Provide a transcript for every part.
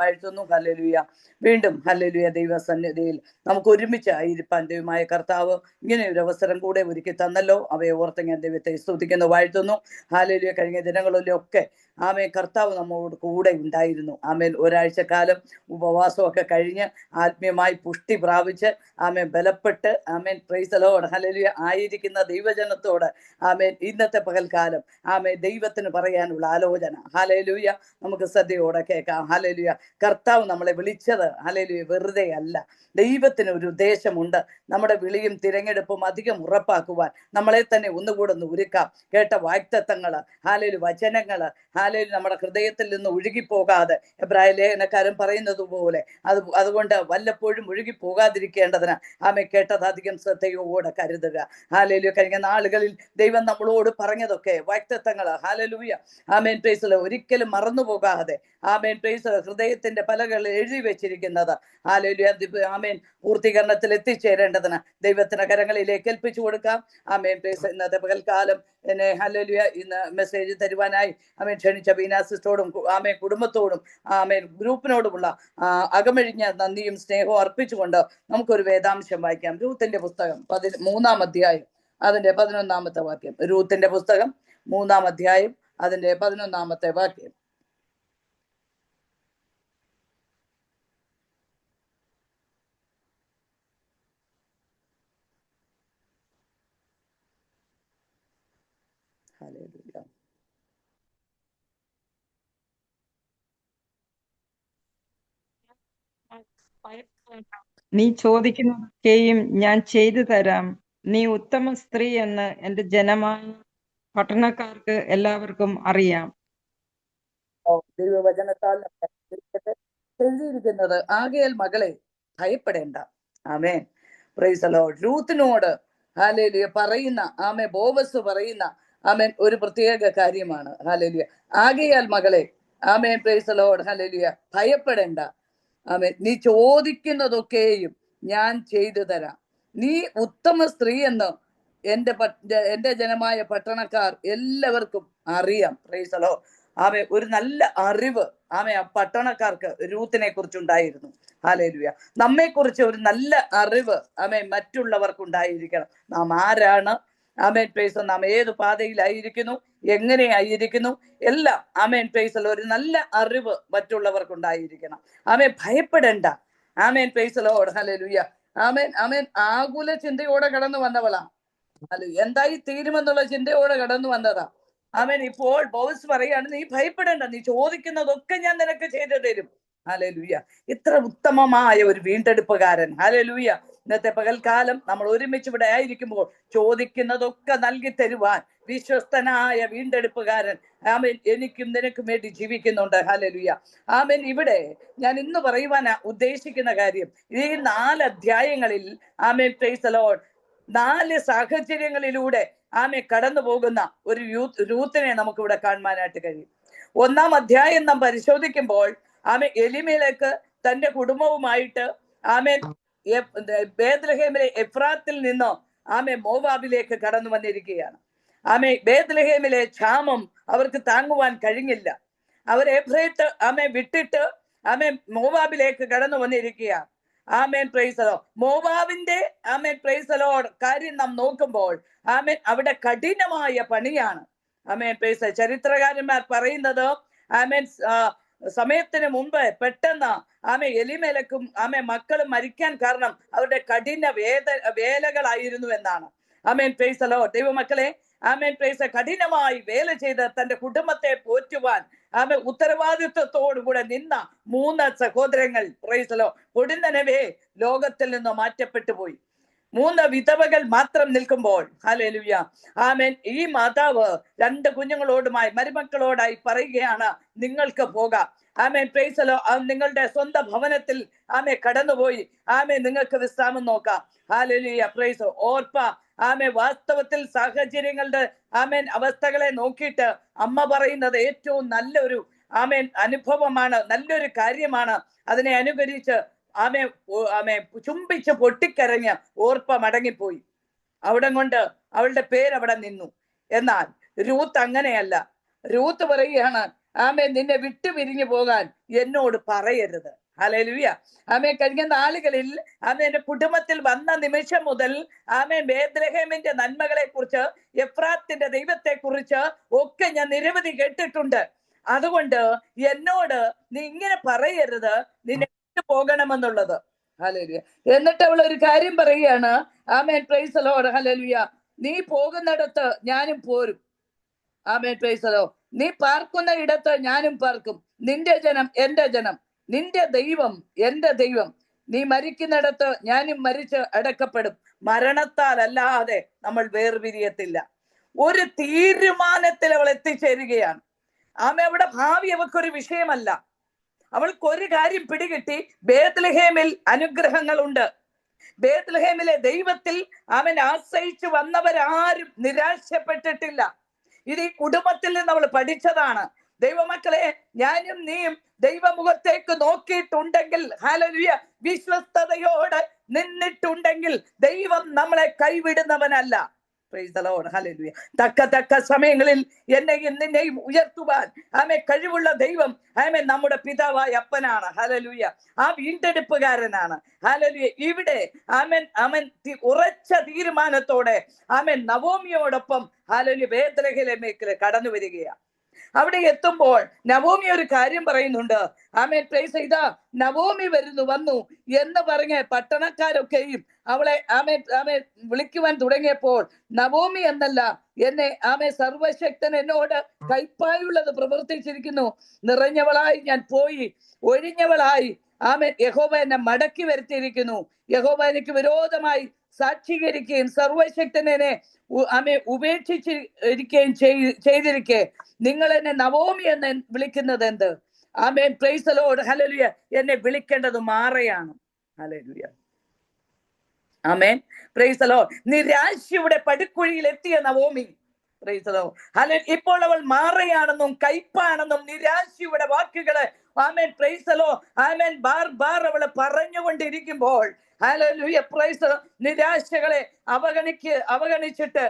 വാഴ്ത്തുന്നു. ഹല്ലേലൂയ. വീണ്ടും ഹല്ലേലൂയ ദൈവസന്നിധിയിൽ നമുക്ക് ഒരുമിച്ച് ആയിരിക്കാൻ ദൈവമായ കർത്താവ് ഇങ്ങനെ ഒരു അവസരം കൂടെ ഒരുക്കി തന്നല്ലോ. അവയെ ഓർത്ത് ഞാൻ ദൈവത്തെ സ്തുതിക്കുന്നു, വാഴ്ത്തുന്നു. ഹല്ലേലൂയ. കഴിഞ്ഞ ദിനങ്ങളിലൊക്കെ ആമേൻ കർത്താവ് നമ്മോട് കൂടെ ഉണ്ടായിരുന്നു. ആമേൻ ഒരാഴ്ചക്കാലം ഉപവാസമൊക്കെ കഴിഞ്ഞ് ആത്മീയമായി പുഷ്ടി പ്രാപിച്ച് ആമേൻ ബലപ്പെട്ട് ആമേൻ പ്രൈസ് ദി ലോർഡ് ഹല്ലേലൂയ ആയിരിക്കുന്ന ദൈവജനത്തോട് ആമേൻ ഇന്നത്തെ പകൽക്കാലം ആമേൻ ദൈവത്തിന് പറയാനുള്ള ആലോചന ഹല്ലേലൂയ നമുക്ക് ശ്രദ്ധയോടെ കേൾക്കാം. ഹല്ലേലൂയ. കർത്താവ് നമ്മളെ വിളിച്ചത് ഹല്ലേലൂയ വെറുതെ അല്ല. ദൈവത്തിന് ഒരു ഉദ്ദേശമുണ്ട്. നമ്മുടെ വിളിയും തിരഞ്ഞെടുപ്പും അധികം ഉറപ്പാക്കുവാൻ നമ്മളെ തന്നെ ഒന്നുകൂടെ ഒന്ന് ഒരുക്കാം. കേട്ട വാഗ്ദത്തങ്ങള് ഹല്ലേലൂയ വചനങ്ങള് ഹല്ലേലൂയ നമ്മുടെ ഹൃദയത്തിൽ നിന്ന് ഒഴുകിപ്പോകാതെ എബ്രായ ലേഖനക്കാരൻ പറയുന്നത് പോലെ അതുകൊണ്ട് വല്ലപ്പോഴും ഒഴുകി പോകാതിരിക്കേണ്ടതിന് ആമേ കേട്ടത് അധികം ശ്രദ്ധയോടെ കരുതുക. ഹല്ലേലൂയ. കഴിഞ്ഞ നാളുകളിൽ ദൈവം നമ്മളോട് പറഞ്ഞതൊക്കെ വാഗ്ദത്തങ്ങള് ഹല്ലേലൂയ ആമേൻ പ്രൈസ് ഒരിക്കലും മറന്നു പോകാതെ ആമേൻ പ്രൈസ് ഹൃദയത്തിന്റെ പലകൾ എഴുതി വെച്ചിരിക്കുന്നത് ഹല്ലേലൂയ ആമേൻ പൂർത്തീകരണത്തിൽ എത്തിച്ചേരേണ്ടതിന് ദൈവത്തിന്റെ കരങ്ങളിലേക്ക് ഏൽപ്പിച്ചു കൊടുക്കാം. ആമേൻ പ്രൈസ് ഇന്നത്തെ പകൽക്കാലം എന്നെ ഹല്ലേലൂയ ഇന്ന് മെസ്സേജ് തരുവാനായി ആമേൻ ക്ഷണിച്ച ബീന സിസ്റ്ററോടും ആമേൻ കുടുംബത്തോടും ആമേൻ ഗ്രൂപ്പിനോടുമുള്ള അകമഴിഞ്ഞ നന്ദിയും സ്നേഹവും അർപ്പിച്ചുകൊണ്ട് നമുക്കൊരു വേദാംശം വായിക്കാം. രൂത്തിന്റെ പുസ്തകം 3-ാം അധ്യായം അതിന്റെ 11-ാമത്തെ വാക്യം. രൂത്തിന്റെ പുസ്തകം 3-ാം അധ്യായം അതിന്റെ 11-ാമത്തെ വാക്യം. നീ ചോദിക്കുന്നതൊക്കെയും ഞാൻ ചെയ്തു തരാം. നീ ഉത്തമ സ്ത്രീ എന്ന് എന്റെ ജനമായ പട്ടണക്കാർക്ക് എല്ലാവർക്കും അറിയാം. ദൈവവചനത്താൽ എഴുതിയിരിക്കുന്നത് ആകയാൽ മകളെ ഭയപ്പെടേണ്ട. ആമേൻ പ്രൈസ് ദി ലോർഡ്. രൂത്തിനോട് ഹല്ലേലൂയ പറയുന്ന ആമേ ബോവസ് പറയുന്ന ആമേൻ ഒരു പ്രത്യേക കാര്യമാണ്. ഹല്ലേലൂയ. ആകയാൽ മകളെ ആമേൻ പ്രൈസ് ദി ലോർഡ് ഹല്ലേലൂയ ഭയപ്പെടേണ്ട. ആമേൻ നീ ചോദിക്കുന്നതൊക്കെയും ഞാൻ ചെയ്തു തരാം. നീ ഉത്തമ സ്ത്രീ എന്ന് എന്റെ ജനമായ പട്ടണക്കാർ എല്ലാവർക്കും അറിയാം. Price the Lord. ആമേ ഒരു നല്ല അറിവ് ആമേ ആ പട്ടണക്കാർക്ക് രൂത്തിനെ കുറിച്ചുണ്ടായിരുന്നു. ഹല്ലേലൂയ. നമ്മെ കുറിച്ച് ഒരു നല്ല അറിവ് ആമേ മറ്റുള്ളവർക്കുണ്ടായിരിക്കണം. നാം ആരാണ്, ആമേൻ പ്രൈസ് നാം ഏത് പാതയിലായിരിക്കുന്നു, എങ്ങനെയായിരിക്കുന്നു എല്ലാം ആമേൻ പ്രൈസ് ഒരു നല്ല അറിവ് മറ്റുള്ളവർക്കുണ്ടായിരിക്കണം. ആമേൻ ഭയപ്പെടേണ്ട. ആമേൻ പ്രൈസ് ലോർഡ് ഹല്ലേലൂയ. ആമേൻ ആമേൻ ആകുല ചിന്തയോടെ കടന്നു വന്നവളാ. എന്തായി തീരുമെന്നുള്ള ചിന്തയോടെ കടന്നു വന്നതാ. ആമേൻ ഇപ്പോൾ ബോസ് പറയാണ് നീ ഭയപ്പെടേണ്ട, നീ ചോദിക്കുന്നതൊക്കെ ഞാൻ നിനക്ക് ചെയ്തു തരും. ഹല്ലേലൂയ. ഇത്ര ഉത്തമമായ ഒരു വീണ്ടെടുപ്പുകാരൻ. ഹല്ലേലൂയ. ഇന്നത്തെ പകൽക്കാലം നമ്മൾ ഒരുമിച്ച് ഇവിടെ ആയിരിക്കുമ്പോൾ ചോദിക്കുന്നതൊക്കെ നൽകി തരുവാൻ വിശ്വസ്തനായ വീണ്ടെടുപ്പുകാരൻ ആമേൻ എനിക്കും നിനക്കും വേണ്ടി ജീവിക്കുന്നുണ്ട്. ഹല്ലേലൂയ. ആമേൻ ഇവിടെ ഞാൻ ഇന്ന് പറയുവാൻ ഉദ്ദേശിക്കുന്ന കാര്യം ഈ 4 അധ്യായങ്ങളിൽ ആമേൻ പ്രൈസ് ദി ലോർഡ് 4 സാഹചര്യങ്ങളിലൂടെ ആമേ കടന്നു പോകുന്ന ഒരു രൂത്തിനെ നമുക്ക് ഇവിടെ കാണുവാനായിട്ട് കഴിയും. 1-ാം അധ്യായം നാം പരിശോധിക്കുമ്പോൾ ആമേ എലിമേലേക്ക് തന്റെ കുടുംബവുമായിട്ട് ആമേൻ ബേത്ലഹേമിലെ എഫ്രാത്തിൽ നിന്ന് ആമേ മോവാബിലേക്ക് കടന്നു വന്നിരിക്കുകയാണ്. ആമേ ബേത്ലഹേമിലെ ക്ഷാമം അവർക്ക് താങ്ങുവാൻ കഴിഞ്ഞില്ല. അവർ എഫ്രൈത്ത് ആമേ വിട്ടിട്ട് ആമേ മോവാബിലേക്ക് കടന്നു വന്നിരിക്കുകയാണ്. ആമേൻ പ്രൈസ് ദി ലോർഡ്. മോവാബിന്റെ ആമേൻ പ്രൈസ് ദി ലോർഡ് കാര്യം നാം നോക്കുമ്പോൾ ആമേൻ അവിടെ കഠിനമായ പണിയാണ്. ആമേൻ പ്രൈസ്. ചരിത്രകാരന്മാർ പറയുന്നത് ആമേൻ സമയത്തിന് മുമ്പ് പെട്ടെന്ന് ആമേ എലിമേലക്കും ആമേ മക്കളും മരിക്കാൻ കാരണം അവരുടെ കഠിന വേലകളായിരുന്നു എന്നാണ്. ആമേൻ പ്രൈസ് ദി ലോർഡ്. ദൈവമക്കളെ ആമേൻ പ്രൈസ് കഠിനമായി വേല ചെയ്ത് തന്റെ കുടുംബത്തെ പോറ്റുവാൻ ആമേ ഉത്തരവാദിത്വത്തോടുകൂടെ നിന്ന 3 സഹോദരങ്ങൾ പ്രൈസ് ദി ലോർഡ് പൊടുന്നനവേ ലോകത്തിൽ നിന്ന് മാറ്റപ്പെട്ടു പോയി. 3 വിധവകൾ മാത്രം നിൽക്കുമ്പോൾ ഹല്ലേലൂയ ആമേൻ ഈ മാതാവ് 2 കുഞ്ഞുങ്ങളോടുമായി മരുമക്കളോടായി പറയുകയാണ് നിങ്ങൾക്ക് പോകാം. ആമേൻ പ്രൈസ് ദി ലോർഡ്. നിങ്ങളുടെ സ്വന്തം ഭവനത്തിൽ ആമേ കടന്നുപോയി ആമേ നിങ്ങൾക്ക് വിശ്രാമം നോക്കാം. Hallelujah praise. ഓർപ്പ ആമേ വാസ്തവത്തിൽ സാഹചര്യങ്ങളുടെ ആമേൻ അവസ്ഥകളെ നോക്കിയിട്ട് അമ്മ പറയുന്നത് ഏറ്റവും നല്ലൊരു ആമേൻ അനുഭവമാണ്, നല്ലൊരു കാര്യമാണ്. അതിനെ അനുകരിച്ച് ആമേ ചുംബിച്ച് പൊട്ടിക്കരഞ്ഞ് ഓർപ്പ മടങ്ങിപ്പോയി. അവിടെ കൊണ്ട് അവളുടെ പേരവിടെ നിന്നു. എന്നാൽ രൂത്ത് അങ്ങനെയല്ല. രൂത്ത് പറയുകയാണ് ആമേ നിന്നെ വിട്ടുപിരിഞ്ഞു പോകാൻ എന്നോട് പറയരുത്. ഹല്ലേലൂയ. ആമേ കഴിഞ്ഞ നാളുകളിൽ ആമേ എന്റെ കുടുംബത്തിൽ വന്ന നിമിഷം മുതൽ ആമേ ബേത്ലഹേമിന്റെ നന്മകളെ കുറിച്ച്, എഫ്രാത്തിന്റെ ദൈവത്തെ കുറിച്ച് ഒക്കെ ഞാൻ നിരവധി കേട്ടിട്ടുണ്ട്. അതുകൊണ്ട് എന്നോട് നീ ഇങ്ങനെ പറയരുത്, നിന്നെ വിട്ടു പോകണമെന്നുള്ളത്. ഹല്ലേലൂയ. എന്നിട്ട് അവൾ ഒരു കാര്യം പറയുകയാണ്. ആമേൻ, പ്രൈസ് ദി ലോർഡ്. ഹല്ലേലൂയ. നീ പോകുന്നിടത്ത് ഞാനും പോരും. ആമേൻ, പ്രൈസ് ദി ലോർഡ്. നീ പാർക്കുന്ന ഇടത്ത് ഞാനും പാർക്കും. നിന്റെ ജനം എന്റെ ജനം, നിന്റെ ദൈവം എന്റെ ദൈവം. നീ മരിക്കുന്നിടത്ത് ഞാനും മരിച്ച് അടക്കപ്പെടും. മരണത്താൽ അല്ലാതെ നമ്മൾ വേർപിരിയത്തില്ല. ഒരു തീരുമാനത്തിൽ അവൾ എത്തിച്ചേരുകയാണ്. ആമേ, അവിടെ ഭാവി അവൾക്കൊരു വിഷയമല്ല. അവൾക്കൊരു കാര്യം പിടികിട്ടി, ബേത്ലഹേമിൽ അനുഗ്രഹങ്ങളുണ്ട്. ബേത്ലഹേമിലെ ദൈവത്തിൽ അവൻ ആശ്രയിച്ചു വന്നവരാരും നിരാശപ്പെട്ടിട്ടില്ല. ഇത് ഈ കുടുംബത്തിൽ നിന്ന് അവൾ പഠിച്ചതാണ്. ദൈവമക്കളെ, ഞാനും നീയും ദൈവമുഖത്തേക്ക് നോക്കിയിട്ടുണ്ടെങ്കിൽ, ഹല്ലേലൂയ, വിശ്വസ്തയോടെ നിന്നിട്ടുണ്ടെങ്കിൽ ദൈവം നമ്മളെ കൈവിടുന്നവനല്ല. Praise the lord. ഹല്ലേലൂയ. തക്ക സമയങ്ങളിൽ എന്നെയും നിന്നെയും ഉയർത്തുവാൻ ആമേ കഴിവുള്ള ദൈവം ആമേ നമ്മുടെ പിതാവായ അപ്പനാണ്. ഹല്ലേലൂയ. ആ വീണ്ടെടുപ്പുകാരനാണ്. ഹല്ലേലൂയ. ഇവിടെ ആമേൻ ആമേൻ ഉറച്ച തീരുമാനത്തോടെ ആമേൻ നവോമിയോടൊപ്പം ഹല്ലേലൂയ ബേത്ലഹേമിലേക്ക് കടന്നു വരികയാണ്. അവിടെ എത്തുമ്പോൾ നവോമി ഒരു കാര്യം പറയുന്നുണ്ട്. ആമേൻ, പ്രൈസ്. ഇതാ നവോമി വന്നു എന്ന് പറഞ്ഞ് പട്ടണക്കാരൊക്കെയും അവളെ വിളിക്കുവാൻ തുടങ്ങിയപ്പോൾ, നവോമി എന്നല്ല, എന്നെ സർവശക്തൻ എന്നോട് കൈപ്പായുള്ളത് പ്രവർത്തിച്ചിരിക്കുന്നു. നിറഞ്ഞവളായി ഞാൻ പോയി, ഒഴിഞ്ഞവളായി യഹോവ എന്നെ മടക്കി വരുത്തിയിരിക്കുന്നു. യഹോവ എനിക്ക് വിരോധമായി സാക്ഷീകരിക്കുകയും സർവശക്തനെ ഉപേക്ഷിച്ചിരിക്കുകയും ചെയ്തിരിക്കെ നിങ്ങൾ എന്നെ നവോമി എന്ന് വിളിക്കുന്നത് എന്ത്? ആമേൻ, പ്രൈസ് ദി ലോർഡ്. ഹല്ലേലൂയ. എന്നെ വിളിക്കേണ്ടത് മാറയാണ്. ഹല്ലേലൂയ. ആമേൻ, പ്രൈസ് ദി ലോർഡ്. നിരാശയുടെ പടുക്കുഴിയിൽ എത്തിയ നവോമി, പ്രൈസ് ദി ലോർഡ്. ഹല്ലേലൂയ. ഇപ്പോൾ അവൾ മാറയാണെന്നും കയ്പാണെന്നും നിരാശയുടെ വാക്കുകള് ആമേൻ, പ്രൈസ് ദി ലോർഡ്, ആമേൻ, ബാർ അവള് പറഞ്ഞുകൊണ്ടിരിക്കുമ്പോൾ, ഹല്ലേലൂയ, പ്രൈസ് ദി ലോർഡ്, നിരാശകളെ അവഗണിച്ചിട്ട്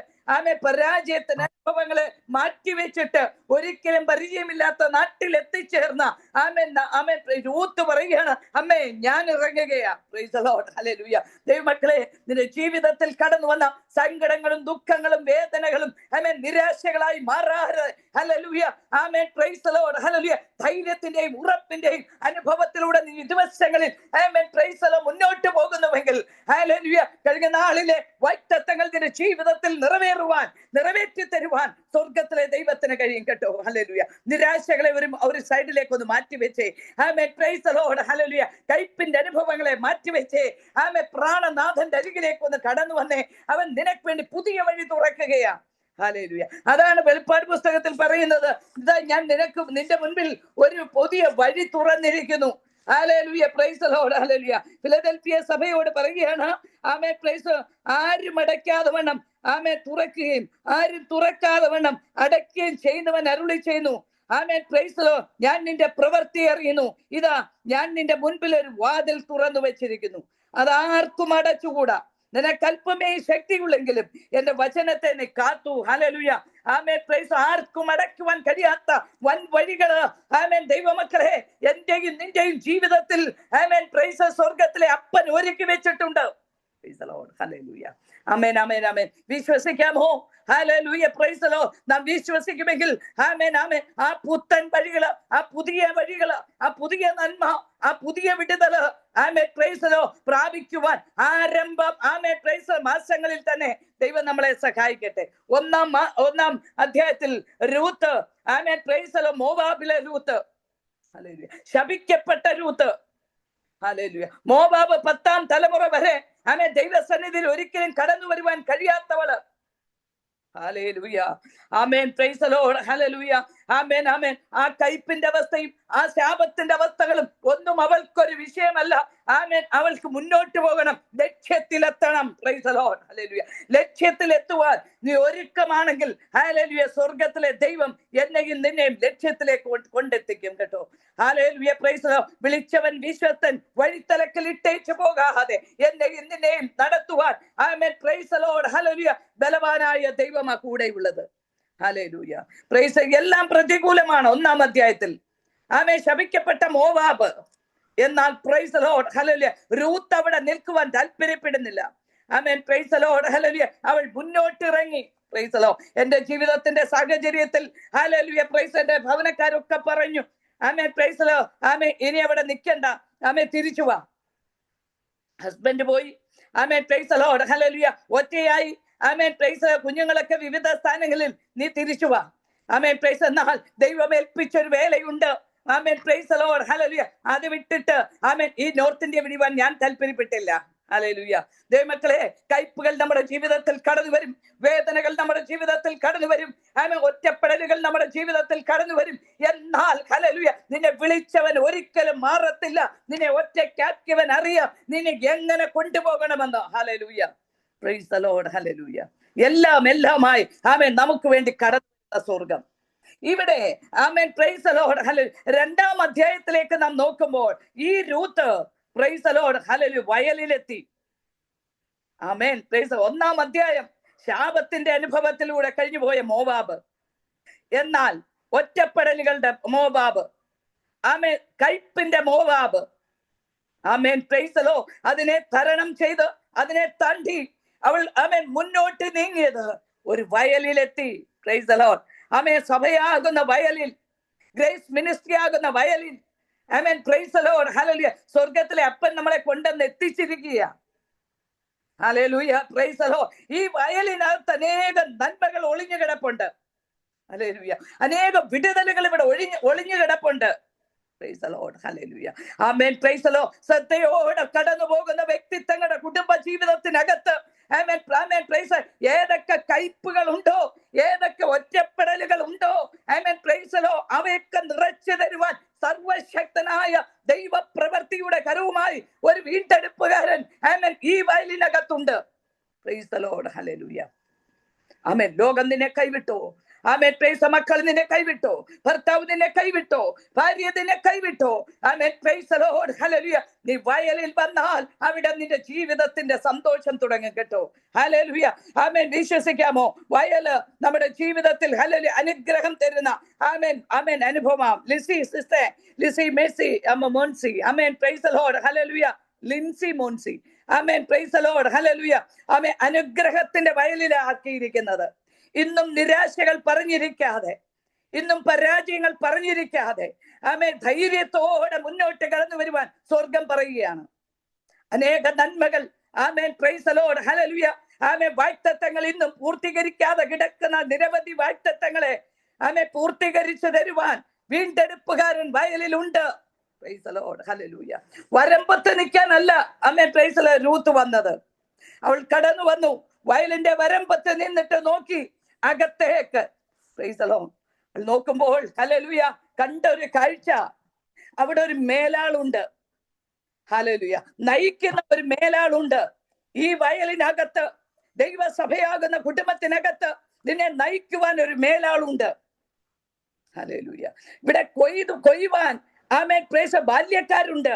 പരാജയത്തിന് അനുഭവങ്ങളെ മാറ്റിവെച്ചിട്ട് ഒരിക്കലും പരിചയമില്ലാത്ത നാട്ടിൽ എത്തിച്ചേർന്ന രൂത്ത് പറയുകയാണ്, അമ്മേ ഞാൻ ഇറങ്ങുകയാ. Praise the lord. ഹല്ലേലൂയ. ദൈവമക്കളെ, നിന്റെ ജീവിതത്തിൽ കടന്നു വന്ന സങ്കടങ്ങളും ദുഃഖങ്ങളും വേദനകളും നിരാശകളായി മാറാറ്. ഹല്ലേലൂയ. ആമേൻ, പ്രൈസ് ദി ലോർഡ്. ഹല്ലേലൂയ. ധൈര്യത്തിന്റെയും ഉറപ്പിന്റെയും അനുഭവത്തിലൂടെ നീ ദിവസങ്ങളിൽ പ്രൈസ് ദി ലോർഡ് മുന്നോട്ട് പോകുന്നുവെങ്കിൽ, ഹല്ലേലൂയ, കഴിഞ്ഞ നാളിലെ വാഗ്ദത്തങ്ങൾ നിന്റെ ജീവിതത്തിൽ നിറവേറ്റി തരുവാൻ സ്വർഗത്തിലെ ദൈവത്തിന് കഴിയും കേട്ടോ. ഹല്ലേലൂയ. നിരാശകളെ ഒരു സൈഡിലേക്ക് ഒന്ന് മാറ്റിവെച്ചേ. ആമേൻ, പ്രൈസ് ദി ലോർഡ്. ഹല്ലേലൂയ. കയ്പിന്റെ അനുഭവങ്ങളെ മാറ്റിവെച്ചേ. പ്രാണനാഥന്റെ അരികിലേക്ക് ഒന്ന് കടന്നു വന്നേ. അവൻ നിനക്ക് വേണ്ടി പുതിയ വഴി തുറക്കുകയാ. ഹല്ലേലൂയ. അതാണ് വെളിപ്പാട് പുസ്തകത്തിൽ പറയുന്നത്, ഇതാ ഞാൻ നിന്റെ മുൻപിൽ ഒരു പുതിയ വഴി തുറന്നിരിക്കുന്നു. Hallelujah, praise the lord. Hallelujah. Philadelphia സഭയോട് പറയുകയാണ്, ആമേൻ, പ്രൈസ്, ആരും അടയ്ക്കാതെ വണ്ണം തുറക്കുകയും ആരും തുറക്കാതെ വണ്ണം അടയ്ക്കുകയും ചെയ്യുന്നവൻ അരുളി ചെയ്യുന്നു. ആമേൻ, പ്രൈസ് ദി ലോർഡ്. ഞാൻ നിന്റെ പ്രവൃത്തി അറിയുന്നു. ഇതാ ഞാൻ നിന്റെ മുൻപിൽ ഒരു വാതിൽ തുറന്നു വെച്ചിരിക്കുന്നു, അതാർക്കും അടച്ചുകൂടാ. നിനക്ക് അല്പമേ ശക്തിയുള്ളെങ്കിലും എന്റെ വചനത്തെ നീ കാത്തു. ഹല്ലേലൂയ. ആമേൻ, പ്രൈസ്. ആർക്കും അടയ്ക്കുവാൻ കഴിയാത്ത വൻ വഴികള് ആമേൻ ദൈവമക്കളെ എന്റെയും നിന്റെയും ജീവിതത്തിൽ ആമേൻ, പ്രൈസ്, സ്വർഗത്തിലെ അപ്പൻ ഒരുക്കി വെച്ചിട്ടുണ്ട്. Praise the lord. ഹല്ലേലൂയ. ആമേൻ, ആമേൻ, ആമേൻ. വിശ്വസിക്കാമോ? ഹല്ലേലൂയ, പ്രൈസ് ദി ലോർഡ്. നാം വിശ്വസിക്കുമെങ്കിൽ ആമേൻ, ആമേൻ, ആ പുത്തൻ വഴികള്, ആ പുതിയ വഴികള്, ആ പുതിയ നന്മ, ആ പുതിയ വിടുതല് ആമേൻ, പ്രൈസ് ദി ലോർഡ് പ്രാപിക്കുവാൻ ആരംഭം ആമേൻ, പ്രൈസ് മാസങ്ങളിൽ തന്നെ ദൈവം നമ്മളെ സഹായിക്കട്ടെ. ഒന്നാം അധ്യായത്തിൽ രൂത്ത്, ആമേൻ, പ്രൈസ് ദി ലോർഡ്, മോവാബിലെ രൂത്ത്, ഹല്ലേലൂയ, ശപിക്കപ്പെട്ട രൂത്ത്. ഹല്ലേലൂയ. മോവാബ് 10ാം തലമുറ വരെ ആമേൻ ദൈവസന്നിധിയിൽ ഒരിക്കലും കടന്നു വരുവാൻ കഴിയാത്തവള്. ഹല്ലേലൂയ. ആമേൻ, പ്രൈസ് ദി ലോർഡ്. ഹല്ലേലൂയ. ആമേൻ, ആമേൻ. ആ കയ്പിന്റെ അവസ്ഥയും ആ ശാപത്തിന്റെ അവസ്ഥകളും ഒന്നും അവൾക്കൊരു വിഷയമല്ല. ആമേൻ, അവൾക്ക് മുന്നോട്ട് പോകണം, ലക്ഷ്യത്തിലെത്തണം. Praise the lord. ഹല്ലേലൂയ. ലക്ഷ്യത്തിലെത്തുവാൻ നീ ഒരുക്കമാണെങ്കിൽ, ഹല്ലേലൂയ, സ്വർഗത്തിലെ ദൈവം എന്നെയും നിന്നെയും ലക്ഷ്യത്തിലേക്ക് കൊണ്ടെത്തിക്കും കേട്ടോ. ഹല്ലേലൂയ, പ്രൈസ് ദി ലോർഡ്. വിളിച്ചവൻ വിശ്വസ്തൻ, വഴിത്തലക്കൽ ഇട്ടേച്ചു പോകാതെ എന്നെയും നിന്നെയും നടത്തുവാൻ ആമേൻ, പ്രൈസ് ദി ലോർഡ്. ഹല്ലേലൂയ, ബലവാനായ ദൈവമാ കൂടെയുള്ളത്. ഹല്ലേലൂയ. പ്രൈസ്. എല്ലാം പ്രതികൂലമാണ് 1-ാം അധ്യായത്തിൽ. ആമേൻ. ശപിക്കപ്പെട്ട മോവാബ്. എന്നാൽ പ്രൈസ് ദി ലോർഡ് ഹല്ലേലൂയ, രൂത്ത് അവിടെ നിൽക്കുവാൻ താല്പര്യപ്പെടുന്നില്ല. ആമേൻ. പ്രൈസ് ദി ലോർഡ് ഹല്ലേലൂയ, അവൾ മുന്നോട്ടിറങ്ങി. Price the Lord. എന്റെ ജീവിതത്തിന്റെ സാഹചര്യത്തിൽ ഹല്ലേലൂയ പ്രൈസ്, എന്റെ ഭവനക്കാരൊക്കെ പറഞ്ഞു, ആമേൻ പ്രൈസ് ദി ലോർഡ്, ആമേൻ ഇനി അവിടെ നിൽക്കണ്ട, ആമേൻ തിരിച്ചു വാ. ഹസ്ബൻഡ് പോയി. ആമേൻ പ്രൈസ് ദി ലോർഡ് ഹല്ലേലൂയ, ഒറ്റയായി. ആമേൻ പ്രൈസ്. കുഞ്ഞുങ്ങളൊക്കെ വിവിധ സ്ഥാനങ്ങളിൽ, നീ തിരിച്ചു വാ. ആമേൻ പ്രൈസ്. എന്നാൽ ദൈവം ഏൽപ്പിച്ചൊരു വേലയുണ്ട്. ആമേൻ പ്രൈസ് ദി ലോർഡ് ഹല്ലേലൂയ. അത് വിട്ടിട്ട് ആമേൻ ഈ നോർത്ത് ഇന്ത്യ വിടുവാൻ ഞാൻ താല്പര്യപ്പെട്ടില്ല. ഹല്ലേലൂയ. ദൈവമക്കളെ, കയ്പുകൾ നമ്മുടെ ജീവിതത്തിൽ കടന്നു വരും, വേദനകൾ നമ്മുടെ ജീവിതത്തിൽ കടന്നു വരും, ആമേൻ ഒറ്റപ്പെടലുകൾ നമ്മുടെ ജീവിതത്തിൽ കടന്നു വരും. എന്നാൽ ഹല്ലേലൂയ, നിന്നെ വിളിച്ചവൻ ഒരിക്കലും മാറത്തില്ല. നിന്നെ ഒറ്റയ്ക്കാക്കിയവൻ അറിയാം നിന്നെ എങ്ങനെ കൊണ്ടുപോകണമെന്ന്. ഹല്ലേലൂയ. പ്രൈസ് ദി ലോർഡ് ഹല്ലേലൂയ. എല്ലാമായി ആമേൻ നമുക്ക് വേണ്ടി കടന്ന സ്വർഗം ഇവിടെ. ആമേൻ പ്രൈസ് ദി ലോർഡ് ഹല്ലേലൂയ. 2-ാം അധ്യായത്തിലേക്ക് നാം നോക്കുമ്പോൾ ഈ രൂത്ത് പ്രൈസ് ദി ലോർഡ് ഹല്ലേലൂയ വയലിലെത്തി. ആമേൻ പ്രൈസ്. 1-ാം അധ്യായം ശാപത്തിന്റെ അനുഭവത്തിലൂടെ കഴിഞ്ഞുപോയ മോവാബ്. എന്നാൽ ഒറ്റപ്പെടലുകളുടെ മോവാബ്, ആമേൻ കയ്പിന്റെ മോവാബ്. ആമേൻ പ്രൈസ് ദി ലോർഡ്. അതിനെ തരണം ചെയ്ത്, അതിനെ താണ്ടി അവൾ ആമേൻ മുന്നോട്ട് നീങ്ങിയത് ഒരു വയലിലെത്തി. Praise the lord. ആമേൻ സഭയാകുന്ന വയലിൽ, ഗ്രേസ് മിനിസ്ട്രി ആകുന്ന വയലിൽ, ആമേൻ പ്രൈസ് ദി ലോർഡ് ഹല്ലേലൂയ, സ്വർഗത്തിലെ അപ്പൻ നമ്മളെ കൊണ്ടുവന്ന് എത്തിച്ചിരിക്കുക. ഹല്ലേലൂയ പ്രൈസ് ദി ലോർഡ്. ഈ വയലിനകത്ത് അനേകം നന്മകൾ ഒളിഞ്ഞു കിടപ്പുണ്ട്. ഹല്ലേലൂയ. അനേകം വിടുതലുകൾ ഇവിടെ ഒളിഞ്ഞു കിടപ്പുണ്ട്. പ്രൈസ് ദി ലോർഡ് ഹല്ലേലൂയ. ആമേൻ പ്രൈസ് ദി ലോർഡ്. ശ്രദ്ധയോടെ കടന്നു പോകുന്ന വ്യക്തിത്വങ്ങളുടെ കുടുംബ ജീവിതത്തിനകത്ത് ആമേൻ ആമേൻ പ്രൈസ്, ഏതൊക്കെ കയ്പുകൾ ഉണ്ടോ, ഏതൊക്കെ ഒറ്റപ്പെടലുകൾ ഉണ്ടോ, ആമേൻ പ്രൈസ് ദി ലോർഡ്, അവയൊക്കെ നിറച്ചു തരുവാൻ സർവശക്തനായ ദൈവപ്രവൃത്തിയുടെ കരവുമായി ഒരു വീണ്ടെടുപ്പുകാരൻ ആമേൻ ഈ വയലിനകത്തുണ്ട്. പ്രൈസ് ദി ലോർഡ് ഹല്ലേലൂയ. ആമേൻ. ലോകം നിന്നെ കൈവിട്ടോ, ആമേൻ പ്രൈസ്, മക്കൾ നിന്നെ കൈവിട്ടോ, ഭർത്താവ് നിന്നെ കൈവിട്ടോ, ഭാര്യ നിന്നെ കൈവിട്ടോ, ആമേൻ പ്രൈസ് ദി ലോർഡ് ഹല്ലേലൂയ, നീ വയലിൽ വന്നാൽ അവിടെ നിന്റെ ജീവിതത്തിന്റെ സന്തോഷം തുടങ്ങും കേട്ടോ. ഹല്ലേലൂയ. ആമേൻ. വിശ്വസിക്കാമോ? വയല് നമ്മുടെ ജീവിതത്തിൽ ഹല്ലേലൂയ അനുഗ്രഹം തരുന്ന ആമേൻ ആമേൻ അനുഭവം. ലിസി സിസ്റ്റർ, ലിസി മെസ്സി മോൻസി, ആമേൻ പ്രൈസ് ദി ലോർഡ് ഹല്ലേലൂയ, ലിൻസി മോൻസി, ആമേൻ പ്രൈസ് ദി ലോർഡ് ഹല്ലേലൂയ, ആമേൻ അനുഗ്രഹത്തിന്റെ വയലിലാക്കിയിരിക്കുന്നത്. ഇന്നും നിരാശകൾ പറഞ്ഞിരിക്കാതെ, ഇന്നും പരാജയങ്ങൾ പറഞ്ഞിരിക്കാതെ, ആമേൻ ധൈര്യത്തോടെ മുന്നോട്ട് കടന്നു വരുവാൻ സ്വർഗം പറയുകയാണ്. അനേക നന്മകൾ, ആമേൻ പ്രൈസ് ദി ലോർഡ് ഹല്ലേലൂയ, ആമേൻ വാഗ്ദത്തങ്ങൾ ഇന്നും പൂർത്തീകരിക്കാതെ കിടക്കുന്ന നിരവധി വാഗ്ദത്തങ്ങളെ ആമേൻ പൂർത്തീകരിച്ചു തരുവാൻ വീണ്ടെടുപ്പുകാരൻ വയലിലുണ്ട്. പ്രൈസ് ദി ലോർഡ് ഹല്ലേലൂയ. വരമ്പത്ത് നിൽക്കാനല്ല ആമേൻ പ്രൈസ് ദി ലോർഡ് രൂത്ത് വന്നത്. അവൾ കടന്നു വന്നു, വയലിന്റെ വരമ്പത്ത് നിന്നിട്ട് നോക്കി അകത്തേക്ക്. Praise the lord. നോക്കുമ്പോൾ ഹല്ലേലൂയ കണ്ട ഒരു കാഴ്ച, അവിടെ ഒരു മേലാളുണ്ട്. ഹല്ലേലൂയ. നയിക്കുന്ന ഒരു മേലാളുണ്ട്. ഈ വയലിനകത്ത്, ദൈവസഭയാകുന്ന കുടുംബത്തിനകത്ത് നിന്നെ നയിക്കുവാൻ ഒരു മേലാളുണ്ട്. ഹല്ലേലൂയ. ഇവിടെ കൊയ്യുവാൻ ആമേൻ പ്രൈസ് ബാല്യക്കാരുണ്ട്.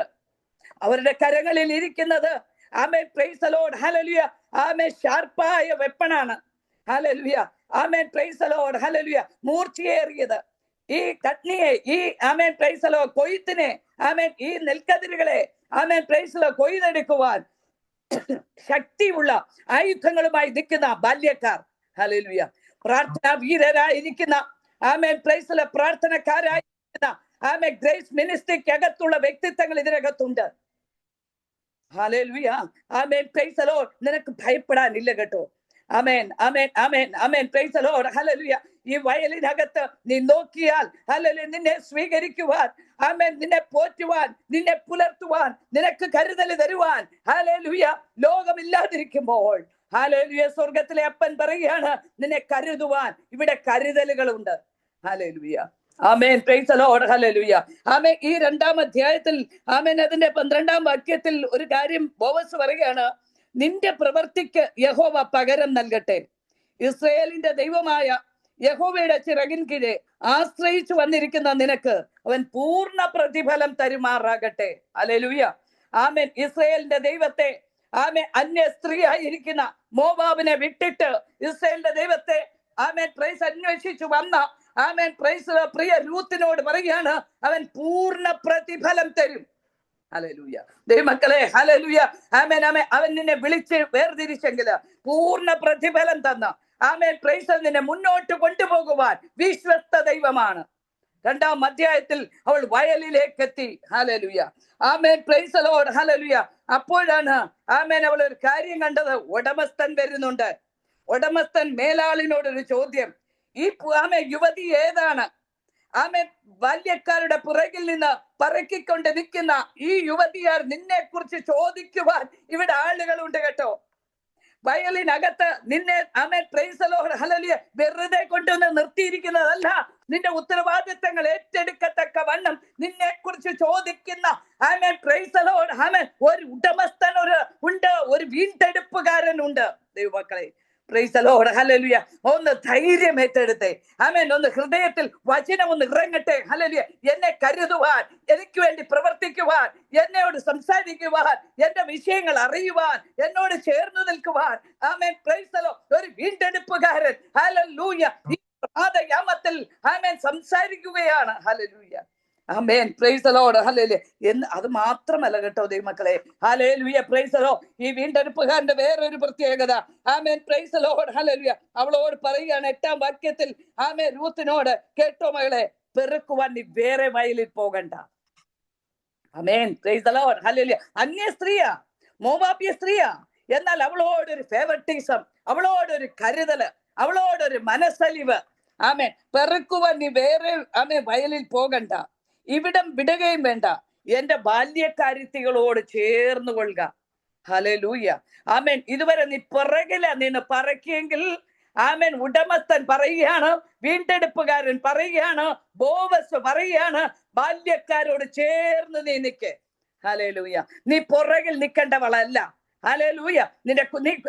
അവരുടെ കരങ്ങളിൽ ഇരിക്കുന്നത് ആമേൻ പ്രൈസ് ദി ലോർഡ് ഹല്ലേലൂയ, ആമേൻ ഷാർപ്പായ വെപ്പണാണ്. ഹല്ലേലൂയ. ആമേൻ പ്രൈസ് ദി ലോർഡ് ഹല്ലേലൂയ, മൂർച്ചയേറിയത്. ഈ കട്നിയെ, ഈ ആമേൻ പ്രൈസ് ദി ലോർഡ് കൊയ്ത്തിനെ, ആമേൻ ഈ നെൽക്കതിരുകളെ ആമേൻ പ്രൈസ് ദി ലോർഡ് കൊയ്തെടുക്കുവാൻ ശക്തിയുള്ള ആയുധങ്ങളുമായി നിൽക്കുന്ന ബാല്യക്കാർ. ഹല്ലേലൂയ. പ്രാർത്ഥനാ വീരരായിരിക്കുന്ന ആമേൻ പ്രൈസ് ദി ലോർഡ് പ്രാർത്ഥനക്കാരായിരിക്കുന്ന ആമേൻ ഗ്രേസ് മിനിസ്ട്രിക്ക് അകത്തുള്ള വ്യക്തിത്വങ്ങൾ ഇതിനകത്തുണ്ട്. ഹല്ലേലൂയ. ആമേൻ പ്രൈസ് ദി ലോർഡ്. നിനക്ക് ഭയപ്പെടാനില്ല കേട്ടോ. ആമേൻ ആമേൻ ആമേൻ ആമേൻ പ്രൈസ് ദി ലോർഡ് ഹല്ലേലൂയ. ഈ വയലിനകത്ത് നീ നോക്കിയാൽ ഹല്ലേലൂയ നിന്നെ സ്വീകരിക്കുവാൻ, ആമേൻ നിന്നെ പോറ്റുവാൻ, നിന്നെ പുലർത്തുവാൻ, നിനക്ക് കരുതൽ തരുവാൻ ഹല്ലേലൂയ ലോകമില്ലാതിരിക്കുമ്പോൾ ഹല്ലേലൂയ സ്വർഗത്തിലെ അപ്പൻ പറയുകയാണ്, നിന്നെ കരുതുവാൻ ഇവിടെ കരുതലുകളുണ്ട്. ഹല്ലേലൂയ. ആമേൻ പ്രൈസ് ദി ലോർഡ് ഹല്ലേലൂയ. ആമേൻ. ഈ 2-ാം അധ്യായത്തിൽ ആമേൻ അതിന്റെ 12-ാം വാക്യത്തിൽ ഒരു കാര്യം ബോവസ് പറയുകയാണ്, നിന്റെ പ്രവൃത്തിക്ക് യഹോവ പകരം നൽകട്ടെ. ഇസ്രായേലിന്റെ ദൈവമായ യഹോവയുടെ ചിറകിൻ കീഴെ ആശ്രയിച്ചു വന്നിരിക്കുന്ന നിനക്ക് അവൻ പൂർണ്ണ പ്രതിഫലം തരുമാറാകട്ടെ. ഹല്ലേലൂയ. ആമേൻ. ഇസ്രായേലിന്റെ ദൈവത്തെ, ആമേൻ അന്യ സ്ത്രീ ആയിരിക്കുന്ന മോവാബിനെ വിട്ടിട്ട് ഇസ്രായേലിന്റെ ദൈവത്തെ ആമേൻ പ്രൈസ് അന്വേഷിച്ചു വന്ന ആമേൻ പ്രൈസ് പ്രിയ രൂത്തിനോട് പറയുകയാണ്, അവൻ പൂർണ്ണ പ്രതിഫലം തരും. ഹല്ലേലൂയ. ദൈവമക്കളെ, ഹല്ലേലൂയ. ആമേൻ ആമേൻ. അവൻ നിന്നെ വിളിച്ച് വേർതിരിച്ചെങ്കിൽ പൂർണ്ണ പ്രതിഫലം തന്ന ആമേൻ പ്രൈസ് നിന്നെ മുന്നോട്ട് കൊണ്ടുപോകുവാൻ വിശ്വസ്ത ദൈവമാണ്. 2-ാം അധ്യായത്തിൽ അവൾ വയലിലേക്ക് എത്തി. ഹല്ലേലൂയ. ആമേൻ പ്രൈസ് ദി ലോർഡ്. ഹല്ലേലൂയ. അപ്പോഴാണ് ആമേൻ അവൾ ഒരു കാര്യം കണ്ടത്. ഉടമസ്ഥൻ വരുന്നുണ്ട്. ഉടമസ്ഥൻ മേലാളിനോട് ഒരു ചോദ്യം, ഈ ആമേൻ യുവതി ഏതാണ്? ആമേൻ ബാല്യക്കാരുടെ പുറകിൽ നിന്ന് പറക്കിക്കൊണ്ട് നിൽക്കുന്ന ഈ യുവതിയാർ, നിന്നെ കുറിച്ച് ചോദിക്കുവാൻ ഇവിടെ ആളുകളുണ്ട് കേട്ടോ. വയലിനകത്ത് നിന്നെ ആമേൻ പ്രൈസ് ദി ലോർഡ് ഹല്ലേലൂയ വെറുതെ കൊണ്ടുവന്ന് നിർത്തിയിരിക്കുന്നതല്ല. നിന്റെ ഉത്തരവാദിത്തങ്ങൾ ഏറ്റെടുക്കത്തക്ക വണ്ണം നിന്നെ കുറിച്ച് ചോദിക്കുന്ന ആമേൻ പ്രൈസ് ദി ലോർഡ് ആമേൻ ഒരു ഉടമസ്ഥൻ ഉണ്ട്, ഒരു വീണ്ടെടുപ്പുകാരൻ ഉണ്ട്. ദൈവമക്കളെ, പ്രൈസ് ദി ലോർഡ് ഹല്ലേലൂയ. ഒന്ന് ധൈര്യം ഏറ്റെടുത്തേ. ആമേൻ. ഒന്ന് ഹൃദയത്തിൽ വചനം ഒന്ന് ഇറങ്ങട്ടെ. ഹല്ലേലൂയ. എന്നെ കരുതുവാൻ, എനിക്ക് വേണ്ടി പ്രവർത്തിക്കുവാൻ, എന്നോട് സംസാരിക്കുവാൻ, എന്റെ വിഷയങ്ങൾ അറിയുവാൻ, എന്നോട് ചേർന്ന് നിൽക്കുവാൻ ആമേൻ പ്രൈസ് ദി ലോർഡ് ഒരു വീണ്ടെടുപ്പുകാരൻ ഹല്ലേലൂയ ഈ പ്രഭാതയാമത്തിൽ ആമേൻ സംസാരിക്കുകയാണ്. ഹല്ലേലൂയ. ആമേൻ പ്രൈസ് ദി ലോർഡ് ഹല്ലേലൂയ. എന്ന് അത് മാത്രമല്ല കേട്ടോ ദൈവമക്കളെ, ഹല്ലേലൂയ പ്രൈസ് ദി ലോർഡ്. ഈ വീണ്ടെടുപ്പുകാരന്റെ വേറൊരു പ്രത്യേകത ആമേൻ പ്രൈസ് ദി ലോർഡ് ഹല്ലേലൂയ. അവളോട് പറയുകയാണ് 8-ാം വാക്യത്തിൽ, ആമേൻ രൂത്തിനോട്, കേട്ടോ മകളെ, പെറുക്കുവാൻ നീ വേറെ വയലിൽ പോകണ്ട. ആമേൻ പ്രൈസ് ദി ലോർഡ് ഹല്ലേലൂയ. അന്യ സ്ത്രീയാ, മോവാബ്യ സ്ത്രീയാ. എന്നാൽ അവളോടൊരു ഫേവറിറ്റിസം, അവളോടൊരു കരുതല്, അവളോടൊരു മനസ്സലിവ്. ആമേൻ. പെറുക്കുവാൻ നീ വേറെ ആമേൻ വയലിൽ പോകണ്ട, ഇവിടം വിടുകയും വേണ്ട, എന്റെ ബാല്യക്കാരിത്തികളോട് ചേർന്ന് കൊള്ളുക. ഹല്ലേലൂയ. ആമേൻ. ഇതുവരെ നീ പിറകില നിന്ന് പറക്കിയെങ്കിൽ ആമേൻ ഉടമസ്ഥൻ പറയുകയാണ്, വീണ്ടെടുപ്പുകാരൻ പറയുകയാണ്, ബോവസ് പറയുകയാണ്, ബാല്യക്കാരോട് ചേർന്ന് നീ നിൽക്ക്. ഹല്ലേലൂയ. നീ പുറകിൽ നിൽക്കേണ്ടവളല്ല. ഹല്ലേലൂയ.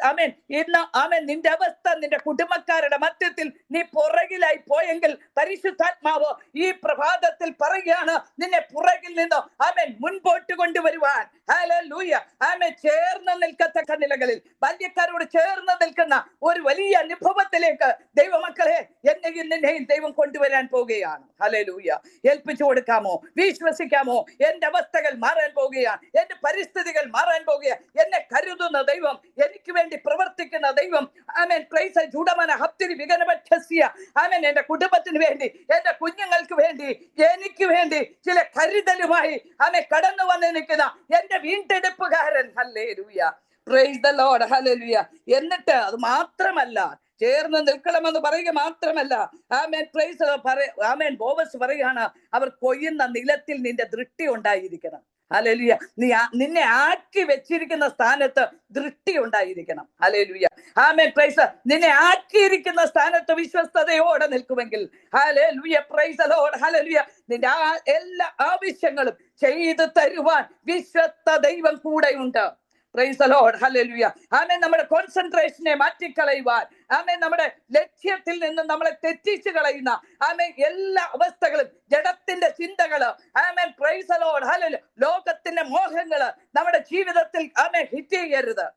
ആമേൻ ഇന്ന് ആമേൻ നിന്റെ അവസ്ഥ, നിന്റെ കുടുംബക്കാരുടെ മധ്യത്തിൽ നീ പുറകിലായി പോയെങ്കിൽ പരിശുദ്ധാത്മാവ് ഈ പ്രഭാതത്തിൽ പറയുകയാണ്, നിന്നെ പുറകിൽ നിന്നോ ആമേൻ മുൻപോട്ട് കൊണ്ടുവരുവാൻ. ഹല്ലേലൂയ. ആമേൻ ചേർന്ന് നിൽക്കത്തക്ക നിലകളിൽ ബാല്യക്കാരോട് ചേർന്ന് നിൽക്കുന്ന ഒരു വലിയ അനുഭവത്തിലേക്ക് ദൈവമക്കളെ എന്നെയും നിന്നെയും ദൈവം കൊണ്ടുവരാൻ പോവുകയാണ്. ഹല്ലേലൂയ. ഏൽപ്പിച്ചു കൊടുക്കാമോ? വിശ്വസിക്കാമോ? എന്റെ അവസ്ഥകൾ മാറാൻ പോവുകയാണ്, എന്റെ പരിസ്ഥിതികൾ മാറാൻ പോവുകയാണ്. എന്നെ കരുതുന്ന ദൈവം, എനിക്ക് വേണ്ടി പ്രവർത്തിക്കുന്ന ദൈവം ആമേൻ പ്രൈസ് ജൂഡമന ഹപ്തിരി വിഗനപക്ഷസ്യ ആമേൻ എന്റെ കുടുംബത്തിന് വേണ്ടി, എന്റെ കുഞ്ഞുങ്ങൾക്ക് വേണ്ടി, എനിക്ക് വേണ്ടി ചില കരുതലുമായി ആമേൻ കടന്നു വന്ന് നിൽക്കുന്ന എന്റെ വീണ്ടെടുപ്പുകാരൻ. ഹല്ലേലൂയ. പ്രൈസ് ദി ലോർഡ് ഹല്ലേലൂയ. എന്നിട്ട് അത് മാത്രമല്ല, ചേർന്ന് നിൽക്കണമെന്ന് പറയുക മാത്രമല്ല, ആമേൻ പ്രൈസ് ആമേൻ ബോവസ് പറയുകയാണ്, അവർ കൊയ്യുന്ന നിലത്തിൽ നിന്റെ ദൃഷ്ടി ഉണ്ടായിരിക്കണം. ഹല്ലേലൂയ. നിന്നെ ആക്കി വെച്ചിരിക്കുന്ന സ്ഥാനത്ത് ദൃഷ്ടി ഉണ്ടായിരിക്കണം. ഹല്ലേലൂയ. ആമേൻ പ്രൈസ്. നിന്നെ ആക്കിയിരിക്കുന്ന സ്ഥാനത്ത് വിശ്വസ്തയോടെ നിൽക്കുമെങ്കിൽ ഹല്ലേലൂയ പ്രൈസ് ദി ലോർഡ് ഹല്ലേലൂയ നിന്റെ എല്ലാ ആവശ്യങ്ങളും ചെയ്തു തരുവാൻ വിശ്വസ്ത ദൈവം കൂടെയുണ്ട്. പ്രൈസ് ദി ലോർഡ് ഹല്ലേലൂയ. ആമേൻ. നമ്മുടെ കോൺസെൻട്രേഷനെ മാറ്റിക്കളയുവാൻ, ആമേൻ നമ്മുടെ ലക്ഷ്യത്തിൽ നിന്ന് നമ്മളെ തെറ്റിച്ച് കളയുന്ന ആമേൻ എല്ലാ അവസ്ഥകളും, ജഡത്തിന്റെ ചിന്തകള്, ആമേൻ പ്രൈസ് ദി ലോർഡ് ഹല്ലേലൂയ ലോകത്തിന്റെ മോഹങ്ങള് നമ്മുടെ ജീവിതത്തിൽ ആമേൻ ഹിറ്റ് ചെയ്യരുത്.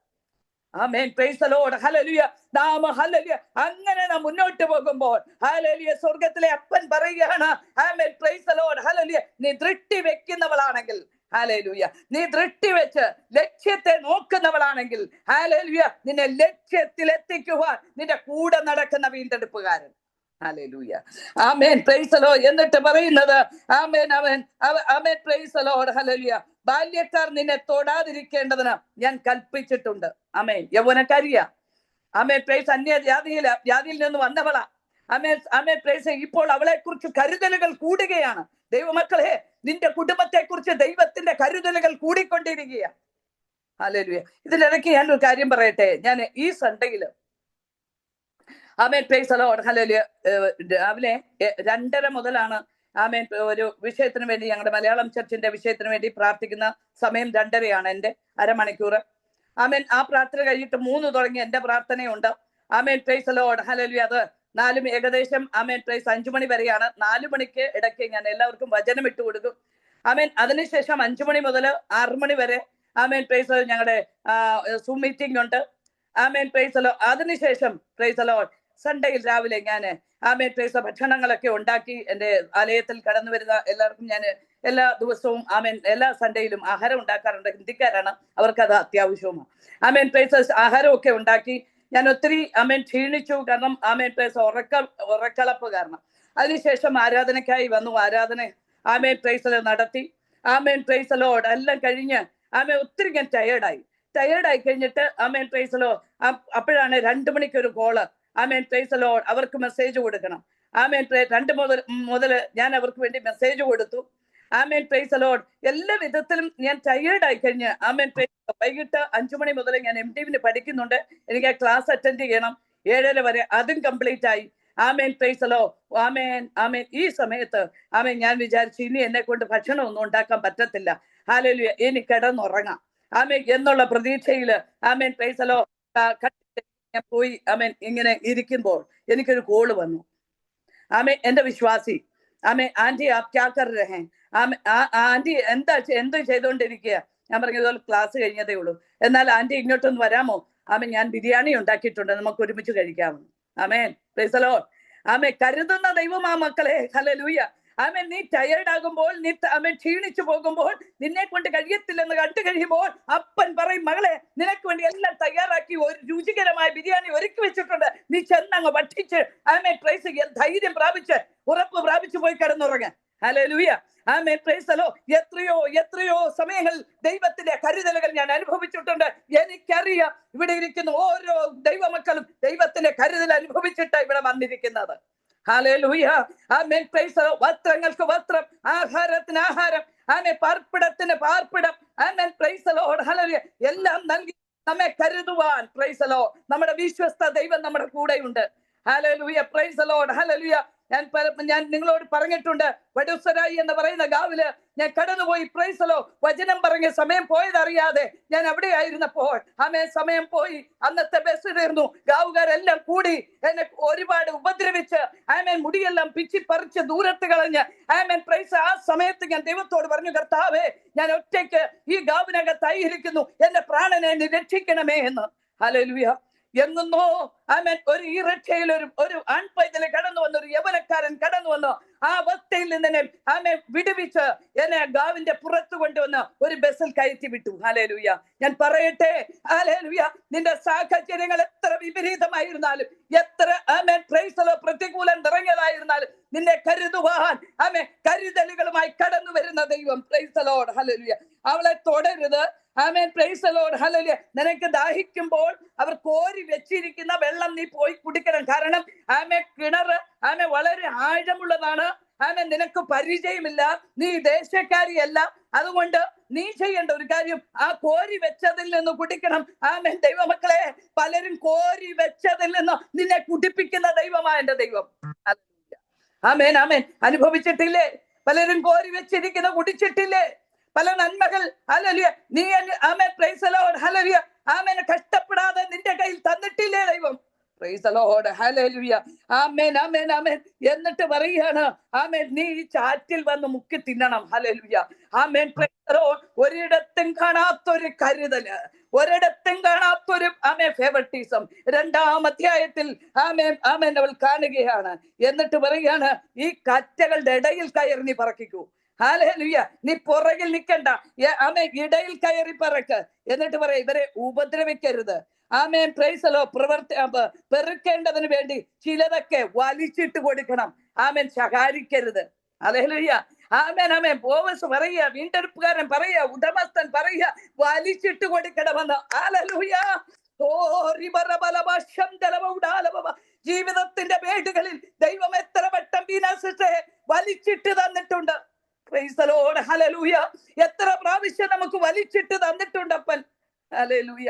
ആമേൻ പ്രൈസ് ദി ലോർഡ് ഹല്ലേലൂയ. നാം ഹല്ലേലൂയ അങ്ങനെ നാം മുന്നോട്ട് പോകുമ്പോൾ ഹല്ലേലൂയ സ്വർഗ്ഗത്തിലെ അപ്പൻ പറയുകയാണ്, ആമേൻ പ്രൈസ് ദി ലോർഡ് ഹല്ലേലൂയ നീ ദൃഷ്ടി വെക്കുന്നവളാണെങ്കിൽ, ഹല്ലേലൂയ നീ ദൃഷ്ടി വെച്ച് ലക്ഷ്യത്തെ നോക്കുന്നവളാണെങ്കിൽ, ഹല്ലേലൂയ നിന്നെ ലക്ഷ്യത്തിൽ എത്തിക്കുവാൻ നിന്റെ കൂടെ നടക്കുന്ന വീണ്ടെടുപ്പുകാരൻ. ഹല്ലേലൂയ. ആമേൻ പ്രൈസ് ദി ലോർഡ്. എന്നിട്ട് പറയുന്നത് ആമേൻ ആമേൻ പ്രൈസ് ദി ലോർഡ് ഹല്ലേലൂയ ബാല്യക്കാർ നിന്നെ തൊടാതിരിക്കേണ്ടതിന് ഞാൻ കൽപ്പിച്ചിട്ടുണ്ട്. ആമേൻ. യൗവനക്കാരിയാ. ആമേൻ പ്രൈസ് അന്യ ജാതിയിൽ നിന്ന് വന്നവളാ. ആമേൻ പ്രൈസ്. ഇപ്പോൾ അവളെ കുറിച്ച് കരുതലുകൾ കൂടുകയാണ്. ദൈവമക്കളെ, നിന്റെ കുടുംബത്തെ കുറിച്ച് ദൈവത്തിന്റെ കരുതലുകൾ കൂടിക്കൊണ്ടിരിക്കുകയാണ്. ഹല്ലേലൂയ. ഇതിനിടയ്ക്ക് ഞാൻ ഒരു കാര്യം പറയട്ടെ. ഞാൻ ഈ സൺഡേയില് ആമേൻ പ്രൈസ് ദി ലോർഡ് ഹല്ലേലൂയ രാവിലെ 2:30 മുതലാണ് ആമേൻ ഒരു വിഷയത്തിന് വേണ്ടി, ഞങ്ങളുടെ മലയാളം ചർച്ചിന്റെ വിഷയത്തിന് വേണ്ടി പ്രാർത്ഥിക്കുന്ന സമയം 2:30 എന്റെ അരമണിക്കൂർ. ആമേൻ. ആ പ്രാർത്ഥന കഴിഞ്ഞിട്ട് 3 തുടങ്ങി എന്റെ പ്രാർത്ഥനയുണ്ട്. ആമേൻ പ്രൈസ് ദി ലോർഡ് ഹല്ലേലൂയ. അത് 4 ഏകദേശം ആമേൻ പ്രൈസ് 5 മണി വരെയാണ്. 4 മണിക്ക് ഇടയ്ക്ക് ഞാൻ എല്ലാവർക്കും വചനം ഇട്ട് കൊടുക്കും. ആമേൻ. അതിനുശേഷം 5 മണി മുതൽ 6 മണി വരെ ആമേൻ പ്രൈസ് ഞങ്ങളുടെ സൂം മീറ്റിംഗ് ഉണ്ട്. ആമേൻ പ്രൈസ് ദി ലോർഡ്. അതിനുശേഷം പ്രൈസ് ദി ലോർഡ് സൺഡേയിൽ രാവിലെ ഞാൻ ആമേൻ പ്രൈസ് ഭക്ഷണങ്ങളൊക്കെ ഉണ്ടാക്കി എൻ്റെ ആലയത്തിൽ കടന്നു വരുന്ന എല്ലാവർക്കും ഞാൻ എല്ലാ ദിവസവും ആമേൻ എല്ലാ സൺഡേയിലും ആഹാരം ഉണ്ടാക്കാറുണ്ട്. ഹിന്ദിക്കാരാണ്, അവർക്കത് അത്യാവശ്യവുമാണ്. ആമേൻ പ്രൈസ് ആഹാരമൊക്കെ ഉണ്ടാക്കി ഞാൻ ഒത്തിരി ആമേൻ ക്ഷീണിച്ചു. കാരണം ആമേൻ പ്രൈസ് ഉറക്കളപ്പ് കാരണം. അതിനുശേഷം ആരാധനയ്ക്കായി വന്നു. ആരാധന ആമേൻ പ്രൈസ് നടത്തി. ആമേൻ പ്രൈസ് ലോർഡ് എല്ലാം കഴിഞ്ഞ് ആമേൻ ഒത്തിരി ഞാൻ ടയേർഡായി കഴിഞ്ഞിട്ട് ആമേൻ പ്രൈസ് ലോർഡ് അപ്പോഴാണ് 2 മണിക്കൊരു കോള്. ആമേൻ പ്രൈസ് ലോർഡ് അവർക്ക് മെസ്സേജ് കൊടുക്കണം. ആമേൻ 2 മുതൽ ഞാൻ അവർക്ക് വേണ്ടി മെസ്സേജ് കൊടുത്തു. ആമേൻ പ്രൈസ് ലോർഡ് എല്ലാ വിധത്തിലും ഞാൻ ടയേർഡായി കഴിഞ്ഞ് ആമേൻ പ്രൈസ് വൈകിട്ട് 5 മണി മുതൽ ഞാൻ MTV പഠിക്കുന്നുണ്ട്. എനിക്ക് ആ ക്ലാസ് അറ്റൻഡ് ചെയ്യണം 7:30 വരെ, അതും കംപ്ലീറ്റ് ആയി. ആമേൻ പ്രൈസ് ലോർഡ്. ആമേൻ ആമേൻ. ഈ സമയത്ത് ആമേൻ ഞാൻ വിചാരിച്ചു ഇനി എന്നെ കൊണ്ട് ഭക്ഷണം ഒന്നും ഉണ്ടാക്കാൻ പറ്റത്തില്ല. ഹല്ലേലൂയ, ഇനി കിടന്നുറങ്ങാം ആമേൻ എന്നുള്ള പ്രതീക്ഷയില് ആമേൻ പ്രൈസ് ലോർഡ് ഞാൻ പോയി ആമേൻ ഇങ്ങനെ ഇരിക്കുമ്പോൾ എനിക്കൊരു കോള് വന്നു. ആമേൻ എന്റെ വിശ്വാസി ആമേ ആന്റി ആപ് ക്യാ കർ രഹേ? ആന്റി എന്ത് ചെയ്തുകൊണ്ടിരിക്കുക? ഞാൻ പറഞ്ഞതുപോലെ ക്ലാസ് കഴിഞ്ഞതേ ഉള്ളൂ. എന്നാൽ ആന്റി ഇങ്ങോട്ടൊന്ന് വരാമോ? ആമേ ഞാൻ ബിരിയാണി ഉണ്ടാക്കിയിട്ടുണ്ട്, നമുക്ക് ഒരുമിച്ച് കഴിക്കാമോ? ആമേൻ പ്രൈസ് ദി ലോർഡ്. ആമേ കരുതുന്ന ദൈവമാ മക്കളെ. ഹല്ലേലൂയ. ആമേൻ നീ ടയേർഡ് ആകുമ്പോൾ, നീ ആമേൻ ക്ഷീണിച്ചു പോകുമ്പോൾ, നിന്നെ കൊണ്ട് കഴിയത്തില്ലെന്ന് കണ്ടു കഴിയുമ്പോൾ അപ്പൻ പറയും, മകളെ നിനക്ക് വേണ്ടി എല്ലാം തയ്യാറാക്കി ഒരു രുചികരമായ ബിരിയാണി ഒരുക്കി വെച്ചിട്ടുണ്ട്, നീ ചെന്നങ്ങ് ഭക്ഷിച്ച് ആമേൻ പ്രൈസ് ധൈര്യം പ്രാപിച്ച് ഉറപ്പ് പ്രാപിച്ചു പോയി കിടന്നുറങ്ങ. ഹല്ലേലൂയ. ആമേൻ പ്രൈസ് ദി ലോർഡ്. എത്രയോ സമയങ്ങൾ ദൈവത്തിന്റെ കരുതലുകൾ ഞാൻ അനുഭവിച്ചിട്ടുണ്ട്. എനിക്കറിയാം ഇവിടെ ഇരിക്കുന്ന ഓരോ ദൈവമക്കളും ദൈവത്തിന്റെ കരുതൽ അനുഭവിച്ചിട്ടാണ് ഇവിടെ വന്നിരിക്കുന്നത്. ഹല്ലേലൂയ. ആമേൻ പ്രൈസ് ദി ലോർഡ്. വസ്ത്രങ്ങൾക്ക് വസ്ത്രം, ആഹാരത്തിന് ആഹാരം, ആമേൻ പാർപ്പിടത്തിന് പാർപ്പിടം. ആമേൻ പ്രൈസ് ദി ലോർഡ്. ഹല്ലേലൂയ. എല്ലാം നൽകി നമ്മെ കരുതുവാൻ പ്രൈസ് ദി ലോർഡ് നമ്മുടെ വിശ്വസ്ത ദൈവം നമ്മുടെ കൂടെയുണ്ട്. Hallelujah. Praise the lord. Hallelujah. ഞാൻ നിങ്ങളോട് പറഞ്ഞിട്ടുണ്ട്, വടുസരായി എന്ന് പറയുന്ന ഗാവില് ഞാൻ കടന്നുപോയി. Price the Lord. വചനം പറഞ്ഞ സമയം പോയതറിയാതെ ഞാൻ അവിടെ ആയിരുന്നപ്പോൾ ആമേൻ സമയം പോയി. അന്നത്തെ ബസ് തീർന്നു. ഗാവുകാരെല്ലാം കൂടി എന്നെ ഒരുപാട് ഉപദ്രവിച്ച് ആമേൻ മുടിയെല്ലാം പിച്ചി പറിച്ച് ദൂരത്ത് കളഞ്ഞ് ആമേൻ പ്രൈസ് ആ സമയത്ത് ഞാൻ ദൈവത്തോട് പറഞ്ഞു, കർത്താവേ ഞാൻ ഒറ്റയ്ക്ക് ഈ ഗാവിനകത്തായിരിക്കുന്നു, എന്റെ പ്രാണനെ നീ രക്ഷിക്കണമേ എന്ന്. ഹല്ലേലൂയ. എങ്ങുന്നോ ആമേൻ ഒരു ഈ രക്ഷയിൽ ഒരു ആൺപൈതല് കടന്നു വന്നു, ഒരു യവനക്കാരൻ കടന്നു വന്നു. ആ അവസ്ഥയിൽ നിന്ന് ആമേൻ വിടുവിച്ച് എന്നെ ഗാവിന്റെ പുറത്തു കൊണ്ടുവന്ന് ഒരു ബസ്സിൽ കയറ്റി വിട്ടു. ഹല്ലേലൂയ. ഞാൻ പറയട്ടെ, ഹല്ലേലൂയ, നിന്റെ സാഹചര്യങ്ങൾ എത്ര വിപരീതമായിരുന്നാലും, എത്ര ആമേൻ പ്രൈസ് ദി ലോർഡ് പ്രതികൂലം നിറഞ്ഞതായിരുന്നാലും, നിന്നെ കരുതുവാൻ ആമേൻ കരുതലുകളുമായി കടന്നു വരുന്ന ദൈവം. Price the lord. ഹല്ലേലൂയ. അവളെ തൊടരുത്. ആമേൻ പ്രൈസ് ദി ലോർഡ്. ഹല്ലേലൂയ. നിനക്ക് ദാഹിക്കുമ്പോൾ അവർ കോരി വെച്ചിരിക്കുന്ന വെള്ളം നീ പോയി കുടിക്കണം. കാരണം ആമേൻ കിണറ് ആമേൻ വളരെ ആഴമുള്ളതാണ്. ആമേൻ നിനക്ക് പരിചയമില്ല, നീ ദേശക്കാരിയല്ല. അതുകൊണ്ട് നീ ചെയ്യേണ്ട ഒരു കാര്യം, ആ കോരി വെച്ചതിൽ നിന്ന് കുടിക്കണം. ആമേൻ ദൈവമക്കളെ, പലരും കോരി വെച്ചതിൽ നിന്ന് നിന്നെ കുടിപ്പിക്കുന്ന ദൈവമായ എന്റെ ദൈവം. ആമേൻ ആമേൻ. അനുഭവിച്ചിട്ടില്ലേ? പലരും കോരി വെച്ചിരിക്കുന്ന കുടിച്ചിട്ടില്ലേ? പല നന്മകൾ ഹല്ലേലൂയ നീ ആമേൻ പ്രൈസ് ദി ലോർഡ്. ഹല്ലേലൂയ. ആമേൻ കഷ്ടപ്പെടാതെ നിന്റെ കയ്യിൽ തന്നിട്ടില്ലേ ദൈവം? Price the lord. ഹല്ലേലൂയ. ആമേൻ ആമേൻ ആമേൻ. എന്നിട്ട് പറയുകയാണ്, ആമേൻ നീ ഈ ചാറ്റിൽ വന്ന് മുക്കി തിന്നണം. ഹല്ലേലൂയ. ആമേൻ പ്രൈസ് ദി ലോർഡ്. ഒരിടത്തും കാണാത്തൊരു കരുതല്, ഒരിടത്തും കാണാത്തൊരു ആമേൻ ഫേവറിറ്റിസം 2-ാം അധ്യായത്തിൽ ആമേൻ ആമേൻ അവൾ കാണുകയാണ്. എന്നിട്ട് പറയുകയാണ്, ഈ കറ്റകളുടെ ഇടയിൽ കയറി നീ പറക്കിക്കൂ. ഹല്ലേലൂയ. നീ പുറകിൽ നിൽക്കണ്ട, ആമേൻ ഇടയിൽ കയറി പറക്ക്. എന്നിട്ട് പറയാം, ഇവരെ ഉപദ്രവിക്കരുത്. ആമേൻ പ്രൈസ് ദി ലോർഡ്. പെറുക്കേണ്ടതിന് വേണ്ടി ചിലതൊക്കെ വലിച്ചിട്ട് കൊടുക്കണം. ആമേൻ ശകാരിക്കരുത്. ഹല്ലേലൂയ. ആമേൻ ആമേൻ. ബോവസ് പറയുക, വീണ്ടെടുപ്പുകാരൻ പറയുക, ഉടമസ്ഥൻ പറയുക, വലിച്ചിട്ട് കൊടുക്കണമെന്ന്. ഹല്ലേലൂയ. ജീവിതത്തിന്റെ മേടുകളിൽ ദൈവം എത്ര വട്ടം വിനാശത്തെ വലിച്ചിട്ട് തന്നിട്ടുണ്ട്. Price the lord. ഹല്ലേലൂയ. എത്ര പ്രാവശ്യം നമുക്ക് വലിച്ചിട്ട് തന്നിട്ടുണ്ട് അപ്പൻ. ഹല്ലേലൂയ.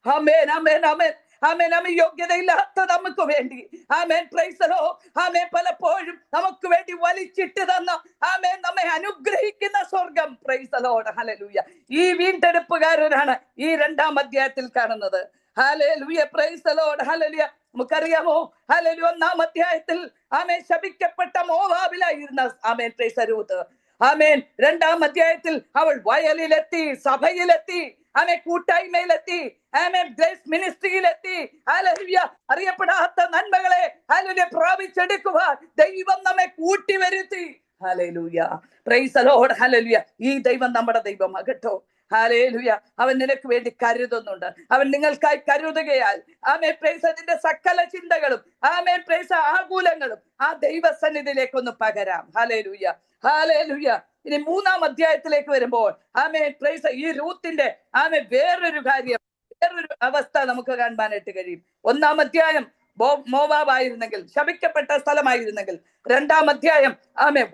ആമേൻ ആമേൻ ആമേൻ ആമേൻ. ആമേൻ യോഗ്യതയില്ലാത്ത നമുക്ക് വേണ്ടി ആമേൻ പ്രൈസ് ദി ലോർഡ് ആമേൻ പലപ്പോഴും നമുക്ക് വേണ്ടി വലിച്ചിട്ട് തന്ന ആമേൻ നമ്മെ അനുഗ്രഹിക്കുന്ന സ്വർഗം. Praise the lord. ഹല്ലേലൂയ. ഈ വീണ്ടെടുപ്പുകാരനാണ് ഈ 2-ാം അധ്യായത്തിൽ കാണുന്നത്. ഹല്ലേലൂയ. Praise the lord. ഹല്ലേലൂയ. നമുക്കറിയാമോ, ഹല്ലേലൂയ 1-ാം അധ്യായത്തിൽ ആമേൻ ശപിക്കപ്പെട്ട മോവാബിലായിരുന്ന ആമേൻ പ്രൈസ് ദി ലോർഡ്. ആമേൻ 2-ാം അധ്യായത്തിൽ അവൾ വയലിലെത്തി, സഭയിലെത്തി. കൂട്ടായ്മയിലെത്തി, ഗ്രേസ് മിനിസ്ട്രിയിലെത്തി. ഹല്ലേലൂയ. അറിയപ്പെടാത്ത നന്മകളെ ഹല്ലേലൂയ പ്രാപിച്ചെടുക്കുവാൻ ദൈവം നമ്മെ കൂട്ടിവരുത്തി. ഹല്ലേലൂയ. Praise the lord. ഹല്ലേലൂയ. ഈ ദൈവം നമ്മുടെ ദൈവമാകട്ടോ. ഹല്ലേലൂയ. അവൻ നിനക്ക് വേണ്ടി കരുതുന്നുണ്ട്. അവൻ നിങ്ങൾക്കായി കരുതുകയാൽ പ്രൈസ് അതിന്റെ സകല ചിന്തകളും പ്രൈസ് ആകുലങ്ങളും ആ ദൈവസന്നിധിയിലേക്കൊന്ന് പകരാം. ഹല്ലേലൂയ. ഹല്ലേലൂയ. ഇനി 3-ാം അധ്യായത്തിലേക്ക് വരുമ്പോൾ പ്രൈസ് ഈ രൂത്തിന്റെ വേറൊരു കാര്യം, വേറൊരു അവസ്ഥ നമുക്ക് കാണാനായിട്ട് കഴിയും. 1-ാം അധ്യായം മോവാബായിരുന്നെങ്കിൽ, ശപിക്കപ്പെട്ട സ്ഥലമായിരുന്നെങ്കിൽ, 2-ാം അധ്യായം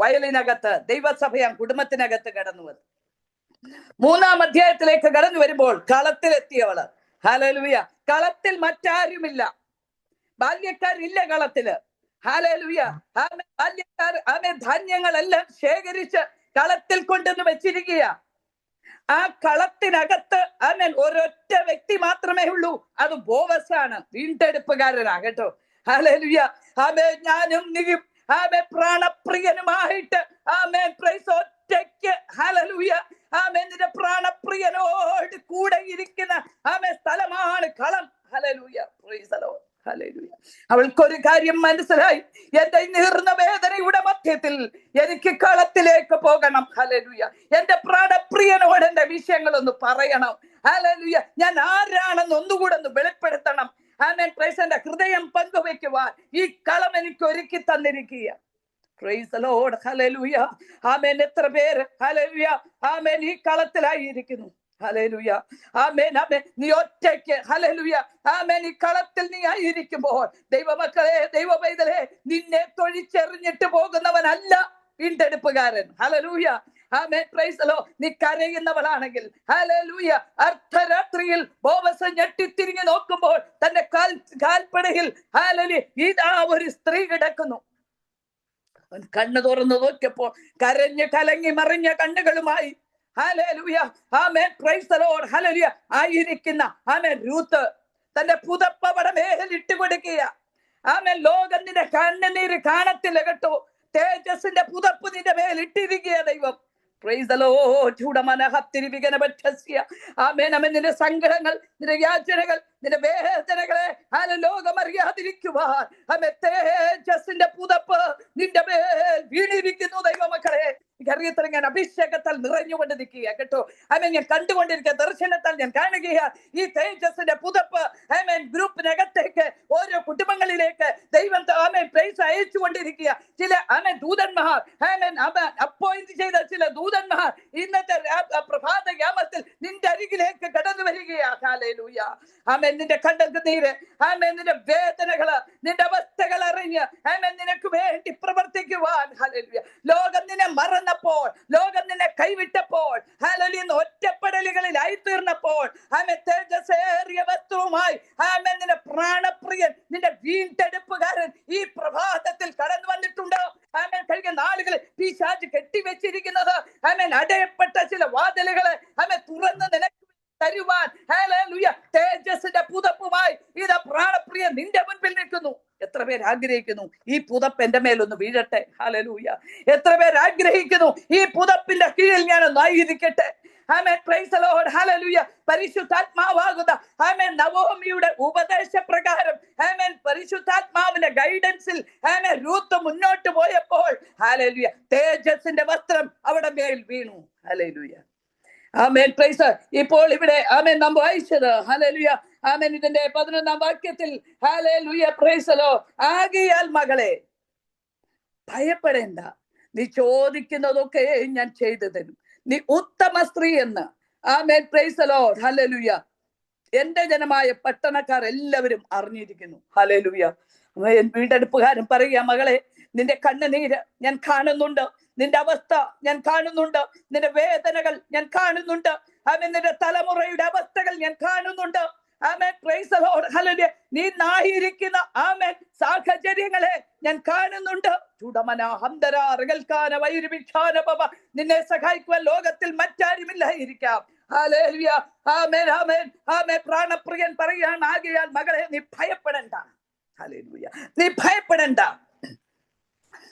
വയലിനകത്ത് ദൈവസഭയാം കുടുംബത്തിനകത്ത് കടന്നു വന്നു. 3-ാം അധ്യായത്തിലേക്ക് കടന്നു വരുമ്പോൾ കളത്തിലെത്തിയവള്. ഹല്ലേലൂയ. കളത്തിൽ മറ്റാരുമില്ല, ബാല്യക്കാരില്ല കളത്തില്. ഹല്ലേലൂയ. ബാല്യക്കാർ ധാന്യങ്ങളെല്ലാം ശേഖരിച്ച് കളത്തിൽ കൊണ്ടുവന്ന് വെച്ചിരിക്കുക. ആ കളത്തിനകത്ത് ഒരൊറ്റ വ്യക്തി മാത്രമേ ഉള്ളൂ. അത് ബോവസാണ്, വീണ്ടെടുപ്പുകാരനാകട്ടോ. ഹല്ലേലൂയ. ഞാനും നീയും പ്രാണപ്രിയനുമായിട്ട് ഒറ്റയ്ക്ക് ഹല്ലേലൂയ നിന്റെ പ്രാണപ്രിയനോട് കൂടെ ഇരിക്കുന്ന സ്ഥലമാണ് കളം. Hallelujah. Praise the lord. Hallelujah. അവൾക്കൊരു കാര്യം മനസ്സിലായി, എന്റെ നീർന്ന വേദനയുടെ മധ്യത്തിൽ എനിക്ക് കളത്തിലേക്ക് പോകണം. ഹല്ലേലൂയ. എന്റെ പ്രാണപ്രിയനോട് എന്റെ വിഷയങ്ങളൊന്ന് പറയണം. ഹല്ലേലൂയ. ഞാൻ ആരാണെന്ന് ഒന്നുകൂടെ ഒന്ന് വെളിപ്പെടുത്തണം. പ്രൈസ് എന്റെ ഹൃദയം പങ്കുവെക്കുവാൻ ഈ കളം എനിക്ക് ഒരുക്കി തന്നിരിക്കുക. Praise the lord. ഹല്ലേലൂയ. എത്ര പേര് ഹല്ലേലൂയ ഈ കളത്തിലായിരിക്കുന്നു. ഹല്ലേലൂയ. നീ ഒറ്റയ്ക്ക് ഹല്ലേലൂയ ഈ കളത്തിൽ നീ ആയിരിക്കുമ്പോൾ ദൈവമക്കളെ, ദൈവപൈതലേ, നിന്നെ തൊഴിച്ചെറിഞ്ഞിട്ട് പോകുന്നവനല്ല വീണ്ടെടുപ്പുകാരൻ. ഹല്ലേലൂയ. Praise the Lord. നീ കരയുന്നവളാണെങ്കിൽ ഹല്ലേലൂയ അർദ്ധരാത്രിയിൽ ബോവസ് ഞെട്ടിത്തിരിഞ്ഞ് നോക്കുമ്പോൾ തന്റെ കാൽപ്പടയിൽ ഹല്ലേലൂയ ഇതാ ഒരു സ്ത്രീ കിടക്കുന്നു. കണ്ണു തുറന്നു നോക്കിയപ്പോൾ കരഞ്ഞ് കലങ്ങി മറിഞ്ഞ കണ്ണുകളുമായി ഹല്ലേലൂയ പ്രൈസ് ദി ലോർഡ് ഹല്ലേലൂയ ആയിരിക്കുന്ന രൂത്ത് തന്റെ പുതപ്പവിടെ മേലിട്ട് കൊടുക്കുക. ലോകം നിന്റെ കണ്ണുനീര് കാണത്തില്ല കേട്ടോ. തേജസ്സിന്റെ പുതപ്പ് നിന്റെ മേലിട്ടിരിക്കുക ദൈവം. Price the Lord. നിന്റെ സങ്കടങ്ങൾ, നിന്റെ യാചനകൾ, നിന്റെ വേദനകളെ ലോകം അറിയാതിരിക്കുവാൻ തേജസ്സിന്റെ പുതപ്പ് നിന്റെ മേൽ വീണിരിക്കുന്നു ദൈവമക്കളെ. അറിയത്തില്ല, ഞാൻ അഭിഷേകത്താൽ നിറഞ്ഞുകൊണ്ട് നിൽക്കുക കേട്ടോ. ഞാൻ കണ്ടുകൊണ്ടിരിക്കുക, ദർശനത്താൽ ഞാൻ കാണുകയാ ഈ തേജസ്സിന്റെ പുതപ്പ് ഗ്രൂപ്പിനകത്തേക്ക്, ഓരോ കുടുംബങ്ങളിലേക്ക് ദൈവം പ്രൈസ് അയച്ചുകൊണ്ടിരിക്കുക. ചില ദൂതന്മാർ അപ്പോയിന്റ് ചെയ്ത ചില ദൂതന്മാർ ഇന്നത്തെ പ്രഭാത യാമത്തിൽ നിന്റെ അരികിലേക്ക് കടന്നു വരികയാ. ഹല്ലേലൂയ. നിന്റെ കണ്ണുനീര്, നിന്റെ വേദനകള്, നിന്റെ അവസ്ഥകൾ അറിഞ്ഞ് നിനക്ക് വേണ്ടി പ്രവർത്തിക്കുവാൻ. ഹല്ലേലൂയ. ലോകം നിന്നെ മറന്നപ്പോൾ, ലോകം നിന്നെ കൈവിട്ടപ്പോൾ, ഹല്ലേലൂയ ഒറ്റപ്പെടലുകളിലായി തീർന്നപ്പോൾ തേജസ്സേറിയ വസ്തുവുമായി നിന്റെ പ്രാണപ്രിയൻ, നിന്റെ വീണ്ടെടുപ്പുകാരൻ ഈ പ്രഭാതത്തിൽ കടന്നു വന്നിട്ടുണ്ട്. കഴിഞ്ഞ നാളുകളിൽ പിശാച് കെട്ടിവെച്ചിരിക്കുന്നത് അടയപ്പെട്ട ചില വാതിലുകളെ തുറന്ന് നിനക്ക് തരുവാൻ ഹല്ലേലൂയ തേജസ്സിന്റെ പുതപ്പുമായി ഇതാ പ്രാണപ്രിയ നിന്റെ മുൻപിൽ നിൽക്കുന്നു. എത്ര പേര് ആഗ്രഹിക്കുന്നു ഈ പുതപ്പ് എന്റെ മേലൊന്ന് വീഴട്ടെ? ഹല്ലേലൂയ. എത്ര പേര് ആഗ്രഹിക്കുന്നു ഈ പുതപ്പിന്റെ കീഴിൽ ഞാനൊന്ന് ആയിരിക്കട്ടെ? Price the lord. ഹല്ലേലൂയ. പരിശുദ്ധാത്മാവാകുന്ന നവോമിയുടെ ഉപദേശപ്രകാരം പരിശുദ്ധാത്മാവിന്റെ ഗൈഡൻസിൽ രൂത്ത് മുന്നോട്ട് പോയപ്പോൾ ഹല്ലേലൂയ തേജസ്സിന്റെ വസ്ത്രം അവിടെ മേൽ വീണു. ഹല്ലേലൂയ. പ്രൈസ്. ഇപ്പോൾ ഇവിടെ നാം വായിച്ചത് ഹല്ലേലൂയ ഇതിന്റെ 11-ാം വാക്യത്തിൽ ഹല്ലേലൂയ പ്രൈസ് ദി ലോർഡ്. ആകയാൽ മകളെ ഭയപ്പെടേണ്ട, നീ ചോദിക്കുന്നതൊക്കെ ഞാൻ ചെയ്തു തരും. നീ ഉത്തമ സ്ത്രീ എന്ന് പ്രൈസ് ദി ലോർഡ്. ഹല്ലേലൂയ. എന്റെ ജനമായ പട്ടണക്കാർ എല്ലാവരും അറിഞ്ഞിരിക്കുന്നു. ഹല്ലേലൂയ. വീണ്ടെടുപ്പുകാരൻ പറയുക, മകളെ നിന്റെ കണ്ണുനീര് ഞാൻ കാണുന്നുണ്ട്, നിന്റെ അവസ്ഥ ഞാൻ കാണുന്നുണ്ട്, നിന്റെ വേദനകൾ ഞാൻ കാണുന്നുണ്ട്, നിന്റെ തലമുറയുടെ അവസ്ഥകൾ ഞാൻ കാണുന്നുണ്ട്. Price the lord. ഹല്ലേലൂയ. നീ നായിരിക്കുന്ന സാഹചര്യങ്ങളെ ഞാൻ കാണുന്നുണ്ട്. നിന്നെ സഹായിക്കുവാൻ ലോകത്തിൽ മറ്റാരുമില്ലായിരിക്കാം. ഹല്ലേലൂയ. പ്രാണപ്രിയൻ പറയുകയാണ്, ആകയാൽ മകളെ നീ ഭയപ്പെടണ്ട. ഹല്ലേലൂയ. നീ ഭയപ്പെടണ്ട.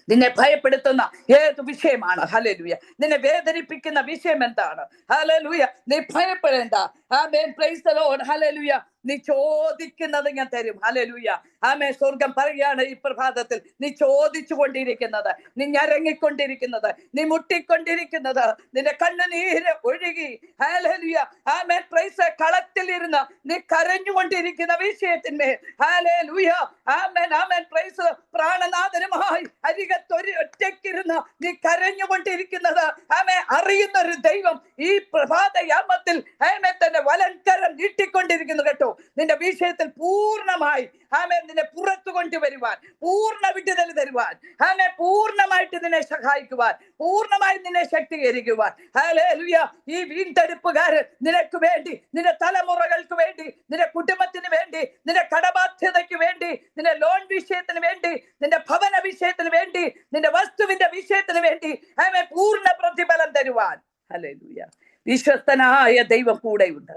നിന്നെ ഭയപ്പെടുത്തുന്ന ഏത് വിഷയമാണ്? ഹല്ലേലൂയ. നിന്നെ വേദനിപ്പിക്കുന്ന വിഷയം എന്താണ്? ഹല്ലേലൂയ. നീ ഭയപ്പെടേണ്ട. ആമേൻ, പ്രൈസ് ദി ലോർഡ്, ഹല്ലേലൂയ. നീ ചോദിക്കുന്നത് ഞാൻ തരും. ഹല്ലേലൂയ. ആമേൻ. സ്വർഗം പറയുകയാണ് ഈ പ്രഭാതത്തിൽ, നീ ചോദിച്ചു കൊണ്ടിരിക്കുന്നത്, നീ ഞരങ്ങിക്കൊണ്ടിരിക്കുന്നത്, നീ മുട്ടിക്കൊണ്ടിരിക്കുന്നത്, നിന്റെ കണ്ണുനീര് ഒഴുകി, ഹല്ലേലൂയ, ആമേൻ, പ്രൈസ്, കളത്തിലിരുന്ന് നീ കരഞ്ഞുകൊണ്ടിരിക്കുന്ന വിഷയത്തിന്മേൽ, ഹല്ലേലൂയ, ആമേൻ, ആമേൻ, പ്രൈസ്, പ്രാണനാഥനുമായി അരികത്തൊരു ഒറ്റയ്ക്കിരുന്ന് നീ കരഞ്ഞുകൊണ്ടിരിക്കുന്നത്, ആമേൻ, അറിയുന്നൊരു ദൈവം ഈ പ്രഭാതയാമത്തിൽ ആമേൻ തന്റെ വലൻകരം നീട്ടിക്കൊണ്ടിരിക്കുന്നു കേട്ടോ. നിന്റെ വിഷയത്തിൽ പൂർണ്ണമായി ആമേൻ നിന്നെ പുറത്തു കൊണ്ടുവരുവാൻ, പൂർണ്ണ വിടുതൽ തരുവാൻ, ആമേൻ, പൂർണ്ണമായിട്ട് നിന്നെ സഹായിക്കുവാൻ, പൂർണ്ണമായി നിന്നെ ശക്തീകരിക്കുവാൻ. ഹല്ലേലൂയ. ഈ വീണ്ടെടുപ്പുകാരൻ നിനക്ക് വേണ്ടി, നിന്റെ തലമുറകൾക്ക് വേണ്ടി, നിന്റെ കുടുംബത്തിന് വേണ്ടി, നിന്റെ കടബാധ്യതയ്ക്ക് വേണ്ടി, നിന്റെ ലോൺ വിഷയത്തിന് വേണ്ടി, നിന്റെ ഭവന വിഷയത്തിന് വേണ്ടി, നിന്റെ വസ്തുവിന്റെ വിഷയത്തിന് വേണ്ടി ആമേൻ പൂർണ്ണ പ്രതിഫലം തരുവാൻ. ഹല്ലേലൂയ. വിശ്വസ്തനായ ദൈവം കൂടെയുണ്ട്.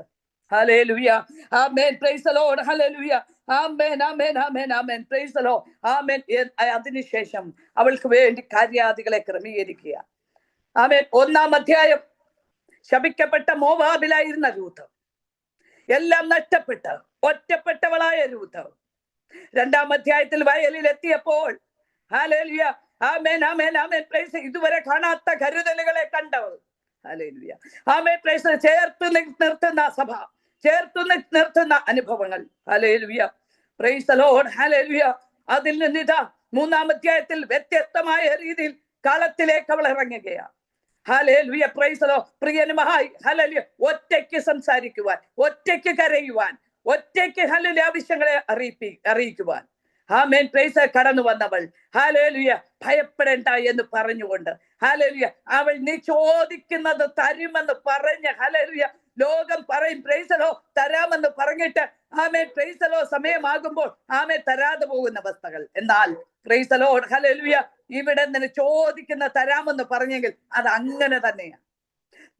ഹല്ലേലൂയ. ആമേൻ, പ്രൈസ് ദി ലോർഡ്, ഹല്ലേലൂയ. ആമേൻ, ആമേൻ, ആമേൻ, ആമേൻ, പ്രൈസ് ദി ലോർഡ്, ആമേൻ. അതിനുശേഷം അവൾക്ക് വേണ്ടി കാര്യാദികളെ ക്രമീകരിക്കുക. ആമേൻ. 1-ാം അധ്യായം ശപിക്കപ്പെട്ട മോവാബിലായിരുന്ന രൂത്ത്, എല്ലാം നഷ്ടപ്പെട്ട് ഒറ്റപ്പെട്ടവളായ രൂത്ത്. 2-ാം അധ്യായത്തിൽ വയലിൽ എത്തിയപ്പോൾ, ഹല്ലേലൂയ, ആമേൻ, ആമേൻ, ആമേൻ, പ്രൈസ്, ഇതുവരെ കാണാത്ത കരുതലുകളെ കണ്ടവൾ. ഹല്ലേലൂയ. ആമേൻ, പ്രൈസ്, ചേർത്ത് നിർത്തുന്ന സഭ, ചേർത്ത് നിർത്തുന്ന അനുഭവങ്ങൾ. ഹല്ലേലൂയ, പ്രൈസ് ദി ലോർഡ്, ഹല്ലേലൂയ. അതിൽ നിന്നിതാ 3-ാം അധ്യായത്തിൽ വ്യത്യസ്തമായ രീതിയിൽ കളത്തിലേക്ക് അവൾ ഇറങ്ങുകയാണ്. ഹല്ലേലൂയ, പ്രൈസ് ദി ലോർഡ്. പ്രിയനുമായി, ഹല്ലേലൂയ, ഒറ്റയ്ക്ക് സംസാരിക്കുവാൻ, ഒറ്റയ്ക്ക് കരയുവാൻ, ഒറ്റയ്ക്ക് ഹല്ലേലൂയ ആവശ്യങ്ങളെ അറിയിക്കുവാൻ, ആമേൻ, പ്രൈസ്, കടന്നു വന്നവൾ. ഹല്ലേലൂയ, ഭയപ്പെടേണ്ട എന്ന് പറഞ്ഞുകൊണ്ട്, ഹല്ലേലൂയ, അവൾ നീ ചോദിക്കുന്നത് തരുമെന്ന് പറഞ്ഞ്, ഹല്ലേലൂയ, ലോകം പറയും പ്രൈസ് ലോ തരാമെന്ന് പറഞ്ഞിട്ട്, ആമേൻ, പ്രൈസ് ലോ, സമയമാകുമ്പോൾ ആമേൻ തരാതെ പോകുന്ന അവസ്ഥകൾ. എന്നാൽ പ്രൈസ് ലോ, ഹല്ലേലൂയ, ഇവിടെ നിന്ന് ചോദിക്കുന്ന തരാമെന്ന് പറഞ്ഞെങ്കിൽ അത് അങ്ങനെ തന്നെയാണ്.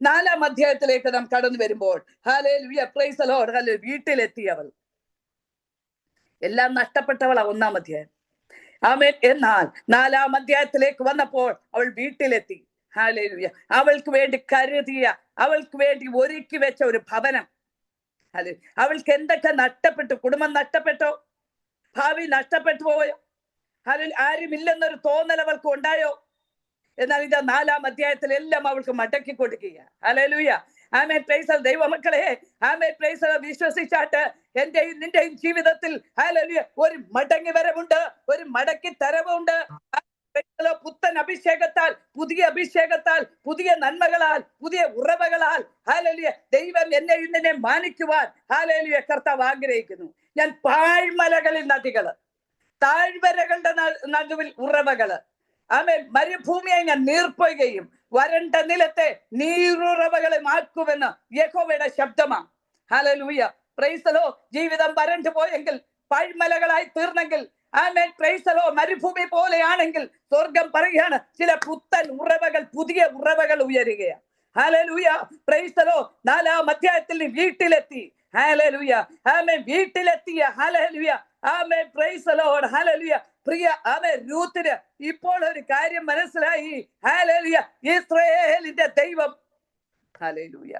4-ാം അധ്യായത്തിലേക്ക് നാം കടന്നു വരുമ്പോൾ, ഹല്ലേലൂയ, പ്രൈസ് ലോ, ഹല്ലേലൂയ, വീട്ടിലെത്തിയവൾ, എല്ലാം നഷ്ടപ്പെട്ടവളാ 1-ാം അധ്യായം. ആമേൻ. എന്നാൽ 4-ാം അധ്യായത്തിലേക്ക് വന്നപ്പോൾ അവൾ വീട്ടിലെത്തി. ഹല്ലേലൂയ. അവൾക്ക് വേണ്ടി കരുതിയ, അവൾക്ക് വേണ്ടി ഒരുക്കി വെച്ച ഒരു ഭവനം. അവൾക്ക് എന്തൊക്കെ നഷ്ടപ്പെട്ടു? കുടുംബം നഷ്ടപ്പെട്ടോ? ഭാവി നഷ്ടപ്പെട്ടു പോയോ? ആരുമില്ലെന്നൊരു തോന്നൽ അവൾക്ക് ഉണ്ടായോ? എന്നാൽ ഇത് 4-ാം അധ്യായത്തിൽ എല്ലാം അവൾക്ക് മടക്കി കൊടുക്കുക. ഹല്ലേലൂയ. ആമേൻ, പ്രൈസ്, ദൈവമക്കളെ, ആമേൻ, പ്രൈസ്, വിശ്വസിച്ചാട്ട് എന്റെയും നിന്റെയും ജീവിതത്തിൽ ഹല്ലേലൂയ ഒരു മടങ്ങി വരവുണ്ട്, ഒരു മടക്കി തരവുണ്ട്. പുത്തൻ അഭിഷേകത്താൽ, പുതിയ അഭിഷേകത്താൽ, പുതിയ നന്മകളാൽ, പുതിയ ഉറവകളാൽ, ഹല്ലേലൂയ, ദൈവം എന്നെയും നിന്നെ മാനിക്കുവാൻ ഹല്ലേലൂയ കർത്താവ് ആഗ്രഹിക്കുന്നു. ഞാൻ പാഴ്മലകളിൽ നദികള്, താഴ്വരകളുടെ നടുവിൽ ഉറവകള്, ആമേൻ, മരുഭൂമിയെ ഞാൻ നീർപ്പൊയ്കയും വരണ്ട നിലത്തെ നീരുറവകളെ മാറ്റുമെന്ന് യഹോവയുടെ ശബ്ദമാണ്. Hallelujah, praise the Lord. ജീവിതം വരണ്ടു പോയെങ്കിൽ, പാഴ്മലകളായി തീർന്നെങ്കിൽ, ആമേൻ, പ്രൈസ് ദി ലോർഡ്, മരുഭൂമി പോലെയാണെങ്കിൽ, സ്വർഗം പറയുകയാണ് ചില പുത്തൻ ഉറവകൾ, പുതിയ ഉറവകൾ ഉയരുകയാണ്. ഹല്ലേലൂയ, പ്രൈസ് ദി ലോർഡ്. 4-ാം അധ്യായത്തിൽ വീട്ടിലെത്തി. ഹല്ലേലൂയ, ആമേൻ, വീട്ടിലെത്തിയ, ഹല്ലേലൂയ, ആമേൻ, പ്രൈസ് ദി ലോർഡ്, ഹല്ലേലൂയ. പ്രിയ ആമേൻ, രൂത്തിന് ഇപ്പോൾ ഒരു കാര്യം മനസ്സിലായി. ഹല്ലേലൂയ, ഇസ്രായേലിന്റെ ദൈവം, ഹല്ലേലൂയ,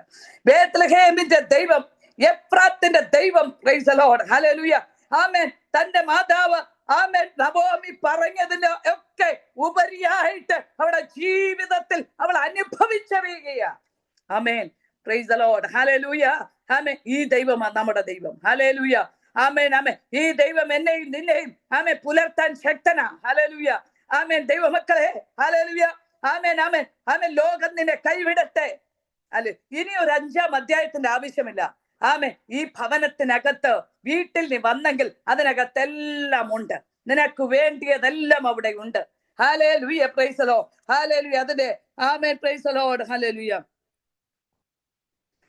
ബേത്ലഹേമിന്റെ ദൈവം, എഫ്രാത്തിന്റെ ദൈവം, പ്രൈസ് ദി ലോർഡ്, ഹല്ലേലൂയ, ആമേൻ, തന്റെ മാതാവ്, ആമേൻ, നവോമി പറഞ്ഞതിന് ഒക്കെ ഉപരിയായിട്ട് അവളുടെ ജീവിതത്തിൽ അവൾ അനുഭവിച്ചറിയുകയാണ്. ആമേൻ, പ്രൈസ് ദി ലോർഡ്, ഹല്ലേലൂയ, ആമേൻ. ഈ ദൈവമാണ് നമ്മുടെ ദൈവം. ഹല്ലേലൂയ, ആമേൻ, ആമേൻ. ഈ ദൈവം എന്നെയും നിന്നെയും ആമേൻ പുലർത്താൻ ശക്തനാ. ഹല്ലേലൂയ, ആമേൻ, ദൈവമക്കളെ, ഹല്ലേലൂയ, ആമേൻ, ആമേൻ, ആമേൻ. ലോകം നിന്നെ കൈവിടട്ടെ, അല്ലെ, ഇനി ഒരു 5-ാം അധ്യായത്തിന്റെ ആവശ്യമില്ല. ആമേൻ, ഈ ഭവനത്തിനകത്ത് വീട്ടിൽ നീ വന്നെങ്കിൽ അതിനകത്തെല്ലാം ഉണ്ട്, നിനക്ക് വേണ്ടിയതെല്ലാം അവിടെ ഉണ്ട്. ഹല്ലേലൂയ, പ്രൈസ് ദി ലോർഡ്, ഹല്ലേലൂയ. അതിന്റെ ആമേൻ, പ്രൈസ് ദി ലോർഡ്, ഹല്ലേലൂയ,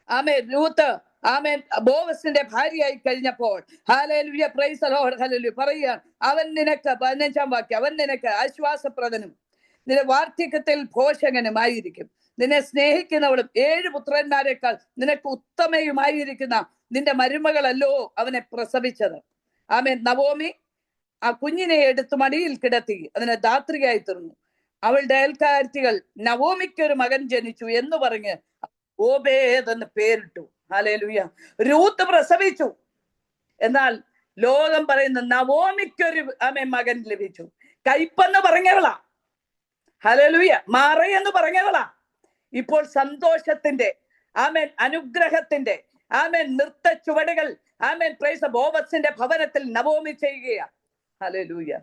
ആമേൻ. രൂത്ത്, ആമേൻ, ബോവസിന്റെ ഭാര്യയായി കഴിഞ്ഞപ്പോൾ, ഹല്ലേലൂയ, പ്രൈസ് ദി ലോർഡ്, ഹല്ലേലൂയ, പറയുക, അവൻ നിനക്ക് 15-ാം വാക്യം, അവൻ നിനക്ക് ആശ്വാസപ്രദനും നിന്റെ വാർദ്ധക്യത്തിൽ പോഷകനുമായിരിക്കും. നിന്നെ സ്നേഹിക്കുന്നവളും 7 പുത്രന്മാരെക്കാൾ നിനക്ക് ഉത്തമയുമായിരിക്കുന്ന നിന്റെ മരുമകളല്ലോ അവനെ പ്രസവിച്ചത്. ആമേൻ. നവോമി ആ കുഞ്ഞിനെ എടുത്ത് മടിയിൽ കിടത്തി അതിനെ ധാത്രികയായി തീർന്നു. അവളുടെ അയൽക്കാരത്തികൾ നവോമിക്ക് ഒരു മകൻ ജനിച്ചു എന്ന് പറഞ്ഞ് ഓബേദ് എന്ന് പേരിട്ടു. ഹല്ലേലൂയ. രൂത്ത് പ്രസവിച്ചു. എന്നാൽ ലോകം പറയുന്ന നവോമിക്കൊരു മകൻ ലഭിച്ചു. കയ്പെന്ന് പറഞ്ഞവളാ. ഹല്ലേലൂയ. മാറയെന്ന് പറഞ്ഞവളാ. ഇപ്പോൾ സന്തോഷത്തിന്റെ അനുഗ്രഹത്തിന്റെ നൃത്ത ചുവടുകൾ പ്രൈസ് ബോവസിന്റെ ഭവനത്തിൽ നവോമി ചെയ്യുകയാ. ഹല്ലേലൂയ.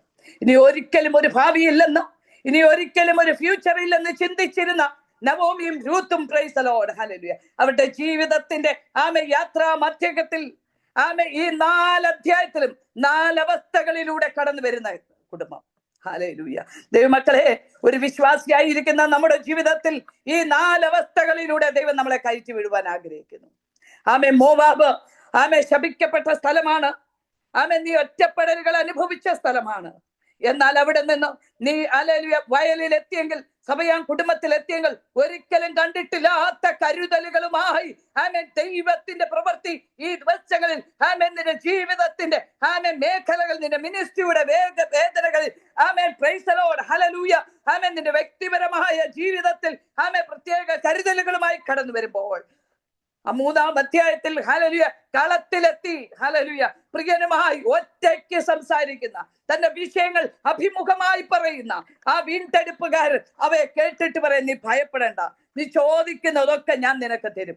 ഇനി ഒരിക്കലും ഒരു ഭാവിയില്ലെന്ന്, ഇനി ഒരിക്കലും ഒരു ഫ്യൂച്ചർ ഇല്ലെന്ന് ചിന്തിച്ചിരുന്ന നവോമിയും രൂത്തും പ്രൈസ് ദി ലോർഡ് ഹല്ലേലൂയ അവരുടെ ജീവിതത്തിന്റെ യാത്രാ മധ്യത്തിൽ ഈ 4 അധ്യായത്തിലും 4 അവസ്ഥകളിലൂടെ കടന്നു വരുന്ന കുടുംബം. ഹല്ലേലൂയ. ദൈവമക്കളെ, ഒരു വിശ്വാസിയായിരിക്കുന്ന നമ്മുടെ ജീവിതത്തിൽ ഈ 4 അവസ്ഥകളിലൂടെ ദൈവം നമ്മളെ കയറ്റി വിടുവാൻ ആഗ്രഹിക്കുന്നു. മോവാബ് ശപിക്കപ്പെട്ട സ്ഥലമാണ്. നീ ഒറ്റപ്പെടലുകൾ അനുഭവിച്ച സ്ഥലമാണ്. എന്നാൽ അവിടെ നിന്ന് നീ ഹല്ലേലൂയ വയലിൽ എത്തിയെങ്കിൽ, സഭയാൻ കുടുംബത്തിൽ എത്തിയെങ്കിൽ, ഒരിക്കലും കണ്ടിട്ടില്ലാത്ത കരുതലുകളുമായി ദൈവത്തിന്റെ പ്രവൃത്തി ഈ ദിവസങ്ങളിൽ നിന്റെ ജീവിതത്തിന്റെ മേഖലകൾ, നിന്റെ മിനിസ്ട്രിയുടെ വേദനകളിൽ പ്രൈസ് ദി ലോർഡ് ഹല്ലേലൂയ നിന്റെ വ്യക്തിപരമായ ജീവിതത്തിൽ പ്രത്യേക കരുതലുകളുമായി കടന്നു വരുമ്പോൾ 3-ാം അധ്യായത്തിൽ ഹല്ലേലൂയ കളത്തിലെത്തി ഹല്ലേലൂയ പ്രിയനുമായി ഒറ്റയ്ക്ക് സംസാരിക്കുന്ന, തന്റെ വിഷയങ്ങൾ അഭിമുഖമായി പറയുന്ന ആ വീണ്ടെടുപ്പുകാരൻ അവയെ കേട്ടിട്ട് പറയും, നീ ഭയപ്പെടേണ്ട, നീ ചോദിക്കുന്നതൊക്കെ ഞാൻ നിനക്ക് തരും.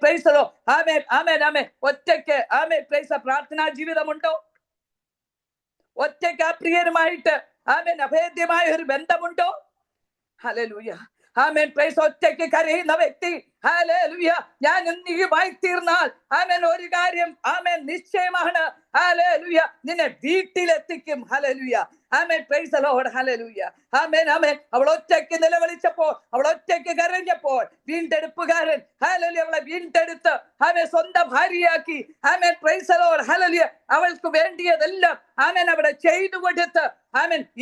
Price the Lord. ഒറ്റയ്ക്ക് പ്രൈസ് പ്രാർത്ഥനാ ജീവിതമുണ്ടോ? ഒറ്റയ്ക്ക് ആ പ്രിയനുമായിട്ട് അഭേദ്യമായ ഒരു ബന്ധമുണ്ടോ? ഹല്ലേലൂയ. പ്രൈസ് ഒറ്റയ്ക്ക് കരയുന്ന വ്യക്തി ഹല്ലേലൂയ ഞാൻ നീയുമായി തീർന്നാൽ ഒരു കാര്യം നിശ്ചയമാണ്, ഹല്ലേലൂയ നിന്നെ വീട്ടിലെത്തിക്കും. ഹല്ലേലൂയ. Praise the lord. ഹല്ലേലൂയ. അവൾ ഒറ്റയ്ക്ക് നിലവിളിച്ചപ്പോൾ, അവൾ ഒറ്റയ്ക്ക് കരഞ്ഞപ്പോൾ വീണ്ടെടുപ്പുകാരൻ ഹല്ലേലൂയ അവളെ വീണ്ടെടുത്ത് സ്വന്തം ഭാര്യയാക്കി. Praise the lord. ഹല്ലേലൂയ അവൾക്ക് വേണ്ടിയതെല്ലാം അവിടെ ചെയ്തു കൊടുത്ത്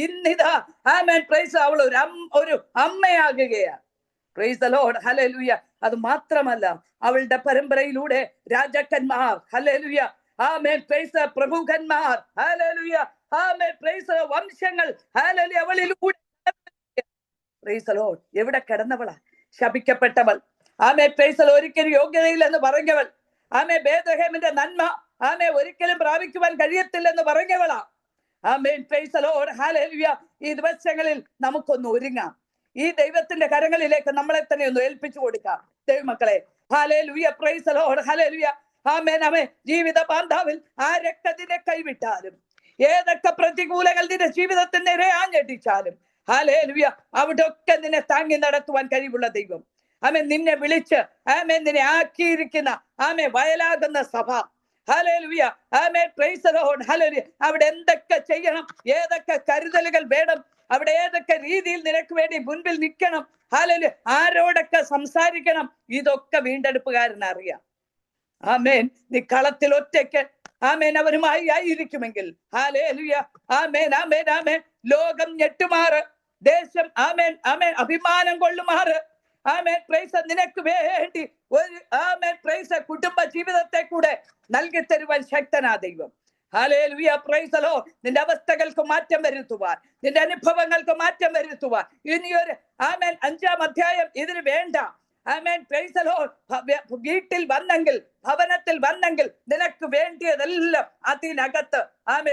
ഇന്നിതാ പ്രൈസ് അവൾ ഒരു അമ്മയാകുകയാണ്. Praise the lord. ഹല്ലേലൂയ. അത് മാത്രമല്ല, അവളുടെ പരമ്പരയിലൂടെ രാജാക്കന്മാർ ഹല്ലേലൂയ പ്രൈസ് പ്രഭുക്കന്മാർ ഹല്ലേലൂയ പ്രൈസ് വംശങ്ങൾ ഹല്ലേലൂയ അവളിലൂടെ. Praise the lord. എവിടെ കിടന്നവളാ? ശപിക്കപ്പെട്ടവൾ. പ്രൈസ് ഒരിക്കലും യോഗ്യതയില്ലെന്ന് പറഞ്ഞവൾ. ബേത്ലഹേമിന്റെ നന്മ ഒരിക്കലും പ്രാപിക്കുവാൻ കഴിയത്തില്ലെന്ന് പറഞ്ഞവളാ. Praise the lord. ഹല്ലേലൂയ. ഈ ദിവസങ്ങളിൽ നമുക്കൊന്ന് ഒരുങ്ങാം. ഈ ദൈവത്തിന്റെ കരങ്ങളിലേക്ക് നമ്മളെ തന്നെ ഒന്ന് ഏൽപ്പിച്ചു കൊടുക്കാം ദൈവമക്കളെ. Hallelujah. Praise the lord. Hallelujah. ജീവിത ബാന്ധാവിൽ ആരൊക്കെ നിന്നെ കൈവിട്ടാലും, ഏതൊക്കെ പ്രതികൂലങ്ങൾ നിന്റെ ജീവിതത്തിൽ നേരെ ആഞ്ഞടിച്ചാലും ഹല്ലേലൂയ അവിടെ ഒക്കെ നിന്നെ താങ്ങി നടത്തുവാൻ കഴിവുള്ള ദൈവം. നിന്നെ വിളിച്ച് നിന്നെ ആക്കിയിരിക്കുന്ന വയലാകുന്ന സഭ. Hallelujah. Praise the lord. Hallelujah. അവിടെ എന്തൊക്കെ ചെയ്യണം, ഏതൊക്കെ കരുതലുകൾ വേണം, അവിടെ ഏതൊക്കെ രീതിയിൽ നിനക്ക് വേണ്ടി മുൻപിൽ നിൽക്കണം, ഹല്ലേലൂയ ആരോടൊക്കെ സംസാരിക്കണം, ഇതൊക്കെ വീണ്ടെടുപ്പുകാരൻ അറിയാം. നീ കളത്തിൽ ഒറ്റയ്ക്ക് അവരുമായി ആയിരിക്കുമെങ്കിൽ ഹല്ലേലൂയ ലോകം ഞെട്ടുമാറ്, ദേശം അഭിമാനം കൊള്ളുമാറ് പ്രൈസ് നിനക്ക് വേണ്ടി ഒരു പ്രൈസ് കുടുംബ ജീവിതത്തെ കൂടെ നൽകി തരുവാൻ ശക്തനാ ദൈവം. ഹല്ലേലൂയ. Praise the Lord. നിന്റെ അവസ്ഥകൾക്ക് മാറ്റം വരുത്തുവാൻ, നിന്റെ അനുഭവങ്ങൾക്ക് മാറ്റം വരുത്തുവാൻ ഇനിയൊരു 5-ാം അധ്യായം ഇതിന് വേണ്ട. Price the Lord. വീട്ടിൽ വന്നെങ്കിൽ, ഭവനത്തിൽ വന്നെങ്കിൽ നിനക്ക് വേണ്ടിയതെല്ലാം അതിനകത്ത്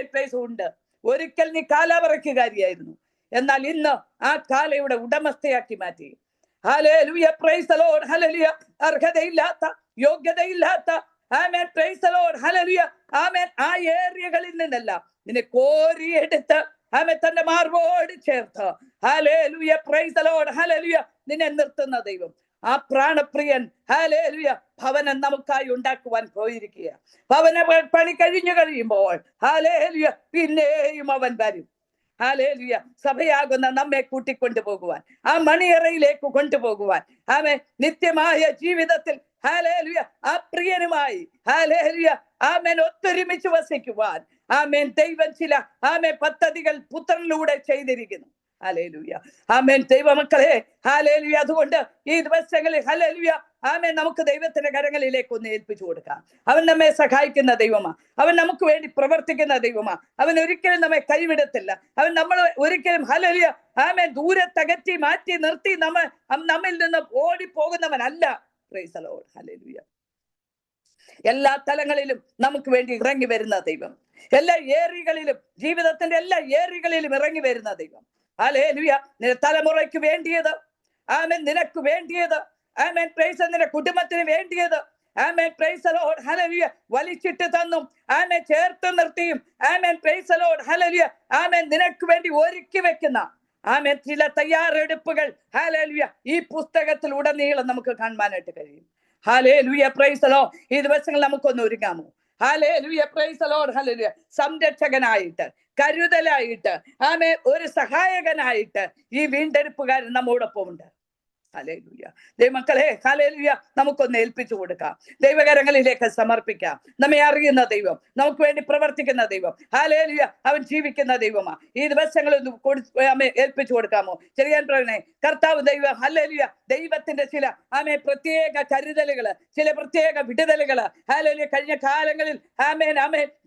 പ്രൈസ് ഉണ്ട്. ഒരിക്കൽ നീ കാലാവറയ്ക്കുകാരിയായിരുന്നു, എന്നാൽ ഇന്ന് ആ കാലയുടെ ഉടമസ്ഥയാക്കി മാറ്റി. ഹല്ലേലൂയ. Praise the lord. ഹല്ലേലൂയ. അർഹതയില്ലാത്ത, യോഗ്യതയില്ലാത്ത പ്രൈസ് ദി ലോർഡ്. ഹല്ലേലൂയ ആ ഏരിയകളിൽ നിന്നെല്ലാം നിന്നെ കോരിയെടുത്ത് തന്റെ മാർവോട് ചേർത്ത് ഹല്ലേലൂയ പ്രൈസ് ദി ലോർഡ്. ഹല്ലേലൂയ നിന്നെ നിർത്തുന്ന ദൈവം, ആ പ്രാണപ്രിയൻ ഹല്ലേലൂയ ഭവനം നമുക്കായി ഉണ്ടാക്കുവാൻ പോയിരിക്കുക. ഭവന പണി കഴിഞ്ഞു കഴിയുമ്പോൾ ഹല്ലേലൂയ പിന്നെയും അവൻ വരും. ഹല്ലേലൂയ സഭയാകുന്ന നമ്മെ കൂട്ടിക്കൊണ്ടു പോകുവാൻ, ആ മണിയറയിലേക്ക് കൊണ്ടുപോകുവാൻ, നിത്യമായ ജീവിതത്തിൽ ഹല്ലേലൂയ ആ പ്രിയനുമായി ഹല്ലേലൂയ ഒത്തൊരുമിച്ച് വസിക്കുവാൻ ദൈവം ചില പദ്ധതികൾ പുത്രനിലൂടെ ചെയ്തിരിക്കുന്നു. ഹല്ലേലൂയ. ദൈവമക്കളെ ഹല്ലേലൂയ. അതുകൊണ്ട് ഈ ദിവസങ്ങളിൽ ഹല്ലേലൂയ നമുക്ക് ദൈവത്തിന്റെ കരങ്ങളിലേക്ക് ഒന്ന് ഏൽപ്പിച്ചു കൊടുക്കാം. അവൻ നമ്മെ സഹായിക്കുന്ന ദൈവമാ, അവൻ നമുക്ക് വേണ്ടി പ്രവർത്തിക്കുന്ന ദൈവമാ. അവൻ ഒരിക്കലും നമ്മെ കൈവിടത്തില്ല. അവൻ നമ്മൾ ഒരിക്കലും ഹല്ലേലൂയ ദൂരത്തകറ്റി മാറ്റി നിർത്തി നമ്മിൽ നിന്ന് ഓടിപ്പോകുന്നവനല്ല. Praise the lord. ഹല്ലേലൂയ. എല്ലാ തലങ്ങളിലും നമുക്ക് വേണ്ടി ഇറങ്ങി വരുന്ന ദൈവം, എല്ലാ ഏറികളിലും, ജീവിതത്തിന്റെ എല്ലാ ഏറികളിലും ഇറങ്ങി വരുന്ന ദൈവം. ഹല്ലേലൂയ. തലമുറയ്ക്ക് വേണ്ടിയത്, ആമേൻ, നിനക്ക് വേണ്ടിയത്, ആമേൻ, പ്രൈസ്, നിന്റെ കുടുംബത്തിന് വേണ്ടിയത്, ആമേൻ, പ്രൈസ് ദി ലോർഡ്, ഹല്ലേലൂയ, വലിച്ചിട്ട് തന്നും, ആമേൻ, ചേർത്ത് നിർത്തിയും, ആമേൻ, പ്രൈസ് ദി ലോർഡ്, ഹല്ലേലൂയ, ആമേൻ, നിനക്ക് വേണ്ടി ഒരുക്കി വെക്കുന്ന, ആമേൻ, ചില തയ്യാറെടുപ്പുകൾ, ഹല്ലേലൂയ, ഈ പുസ്തകത്തിൽ ഉടനീളം നമുക്ക് കാണുവാനായിട്ട് കഴിയും. ഹല്ലേലൂയ, പ്രൈസ് ദി ലോർഡ്. ഈ ദിവസങ്ങൾ നമുക്കൊന്ന് ഒരുങ്ങാമോ? ഹല്ലേലൂയ, പ്രൈസ് ദി ലോർഡ്, ഹല്ലേലൂയ. സംരക്ഷകനായിട്ട്, കരുതലായിട്ട്, ആമേൻ, ഒരു സഹായകനായിട്ട് ഈ വീണ്ടെടുപ്പുകാരൻ നമ്മോടൊപ്പം ഉണ്ട്. ഹല്ലേലൂയ. ദൈവമക്കളെ, ഹല്ലേലൂയ, നമുക്കൊന്ന് ഏൽപ്പിച്ചു കൊടുക്കാം, ദൈവകരങ്ങളിലേക്ക് സമർപ്പിക്കാം. നമ്മെ അറിയുന്ന ദൈവം, നമുക്ക് വേണ്ടി പ്രവർത്തിക്കുന്ന ദൈവം, ഹല്ലേലൂയ, അവൻ ജീവിക്കുന്ന ദൈവമാ. ഈ ദിവസങ്ങളൊന്ന് ഏൽപ്പിച്ചു കൊടുക്കാമോ? ചെറിയാൻ പറയണേ, കർത്താവ് ദൈവം, ഹല്ലേലൂയ, ദൈവത്തിന്റെ ചില പ്രത്യേക കരുതലുകള്, ചില പ്രത്യേക വിടുതലുകള്, ഹല്ലേലൂയ, കഴിഞ്ഞ കാലങ്ങളിൽ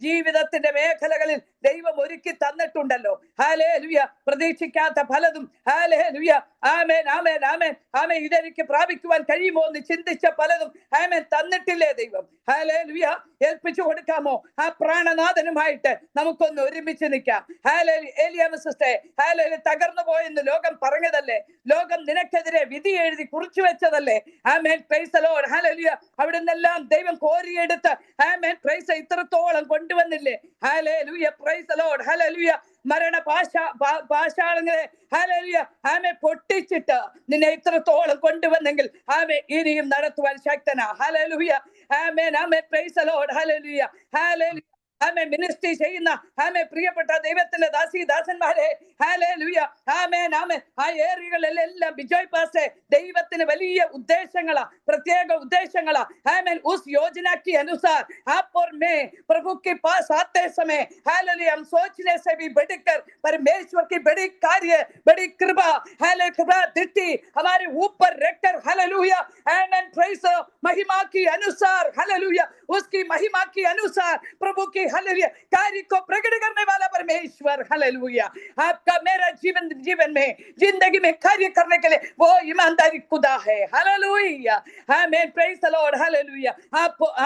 ജീവിതത്തിന്റെ മേഖലകളിൽ ദൈവം ഒരുക്കി തന്നിട്ടുണ്ടല്ലോ. ഹല്ലേലൂയ, പ്രതീക്ഷിക്കാത്ത പലതും, ഹല്ലേലൂയ, ആമേൻ, ആമേൻ, ആമേൻ, ആമേൻ, ഇതെനിക്ക് പ്രാപിക്കുവാൻ കഴിയുമോ എന്ന് ചിന്തിച്ച പലതും ആമേൻ തന്നിട്ടില്ലേ ദൈവം? ഹല്ലേലൂയ. ഏൽപ്പിച്ചു കൊടുക്കാമോ? ആ പ്രാണനാഥനുമായിട്ട് നമുക്കൊന്ന് ഒരുമിച്ച് നിൽക്കാം. ഹല്ലേലൂയ. ഏലിയാമ്മ സിസ്റ്ററെ, ഹല്ലേലൂയ, തകർന്നു പോയെന്ന് ലോകം പറഞ്ഞതല്ലേ? ലോകം നിനക്കെതിരെ വിധി എഴുതി കുറിച്ചു വെച്ചതല്ലേ? ആമേൻ, പ്രൈസ് ദി ലോർഡ്, ഹല്ലേലൂയ. അവിടുന്നെല്ലാം ദൈവം കോരിയെടുത്ത് ആമേൻ, പ്രൈസ്, ഇത്രത്തോളം കൊണ്ടുവന്നില്ലേ? ഹല്ലേലൂയ, പ്രൈസ് ദി ലോർഡ്, ഹല്ലേലൂയ. മരണ പാശാളങ്ങളെ, ഹല്ലേലൂയ, ആമേൻ, പൊട്ടിച്ചിട്ട് നിന്നെ ഇത്രത്തോളം കൊണ്ടുവന്നെങ്കിൽ ആമേൻ ഇനിയും നടത്തുവാൻ ശക്തനാ. ഹല്ലേലൂയ, ആമേൻ, ആമേൻ, പ്രൈസ് ദി ലോർഡ്, ഹല്ലേലൂയ, ഹല്ലേലൂയ. ആമേൻ, മിനിസ്ട്രി ചെയ്യുന്ന ആമേൻ പ്രിയപ്പെട്ട ദൈവത്തിന്റെ ദാസന്മാരെ, ഹല്ലേലൂയ, ആമേൻ, ആമേൻ, ആ ഏരിയകളിലെല്ലാം ബിജോയ് പാസ്റ്റർ, ദൈവത്തിന് വലിയ ഉദ്ദേശങ്ങളാ, പ്രത്യേക ഉദ്ദേശങ്ങളാ. ആമേൻ, उस योजना के अनुसार आप और मैं प्रभु के पास आते समय, हालेलुया, हम सोचने से भी बढ़कर परमेश्वर की बड़ी कार्य, बड़ी कृपा, हालेलुया, कृपा दृष्टि हमारे ऊपर रखकर, हालेलुया, आमेन, प्रेज, महिमा के अनुसार, हालेलुया, उसकी महिमा के अनुसार प्रभु की, हालेलुया, कार्य को प्रकट करने वाला परमेश्वर, हालेलुया, आपका मेरा जीवन में, जिंदगी में कार्य करने के लिए वो ईमानदारी खुदा है. हालेलुया, आमेन, प्रेज ദി ലോർഡ്, ഹല്ലേലൂയ.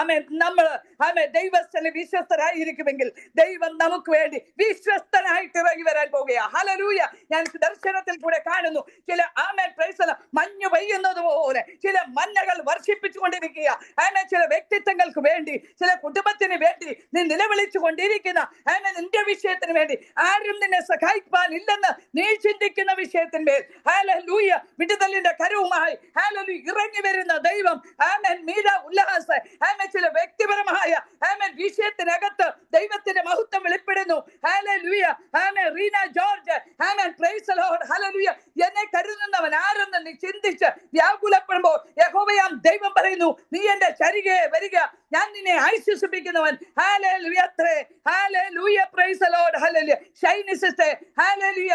ആമേൻ, നമ്മൾ ആമേൻ ദൈവസ്ഥനെ വിശ്വസ്തരായിരിക്കുമെങ്കിൽ ദൈവം നമുക്ക് വേണ്ടി വിശ്വസ്തനായിട്ട് ഇറങ്ങി വരാൻ പോകുകയാ. ഹല്ലേലൂയ. ഞാൻ ദർശനത്തിൽ കൂടെ കാണുന്നു ചില ആമേൻ, പ്രൈസ് ദി ലോർഡ്, മഞ്ഞ് പെയ്യുന്നത് പോലെ ചില മഞ്ഞകൾ വർഷിപ്പിച്ചു കൊണ്ടിരിക്കുക. ആമേൻ, ചില വ്യക്തിത്വങ്ങൾക്ക് വേണ്ടി, ചില കുടുംബത്തിന് വേണ്ടി നീ നിലവിളിച്ചു കൊണ്ടിരിക്കുന്ന, ആമേൻ, നിന്റെ വിഷയത്തിന് വേണ്ടി ആരും നിന്നെ സഹായിക്കാൻ ഇല്ലെന്ന് നീ ചിന്തിക്കുന്ന വിഷയത്തിന്മേൽ, ഹല്ലേലൂയ, വിടുതലിന്റെ കരവുമായി, ഹല്ലേലൂയ, ഇറങ്ങി വരുന്ന ദൈവം, ആമേൻ, മീര ഉല്ലാസ, ആമേൻ, ചില വ്യക്തിപരമായ ആമേൻ വിഷയത്തിനകത്ത് ദൈവത്തിന്റെ മഹത്വം വെളിപ്പെടുന്നു. ഹല്ലേലൂയ, ആമേൻ, റീന ജോർജ്, ആമേൻ, പ്രൈസ് ദി ലോർഡ്, ഹല്ലേലൂയ. എന്നെ കരുതുന്നവൻ ആരെന്ന് നീ ചിന്തിച്ച് വ്യാകുലപ്പെടുമ്പോൾ യഹോവയാം ദൈവം പറയുന്നു, നീ എന്റെ ചരികെ വരിക, ഞാൻ നിന്നെ ആശ്വസിപ്പിക്കുന്നവൻ. ഹല്ലേലൂയ, ഹല്ലേലൂയ, പ്രൈസ് ദി ലോർഡ്, ഹല്ലേലൂയ. ഷൈനി സിസ്റ്റർ, ഹല്ലേലൂയ,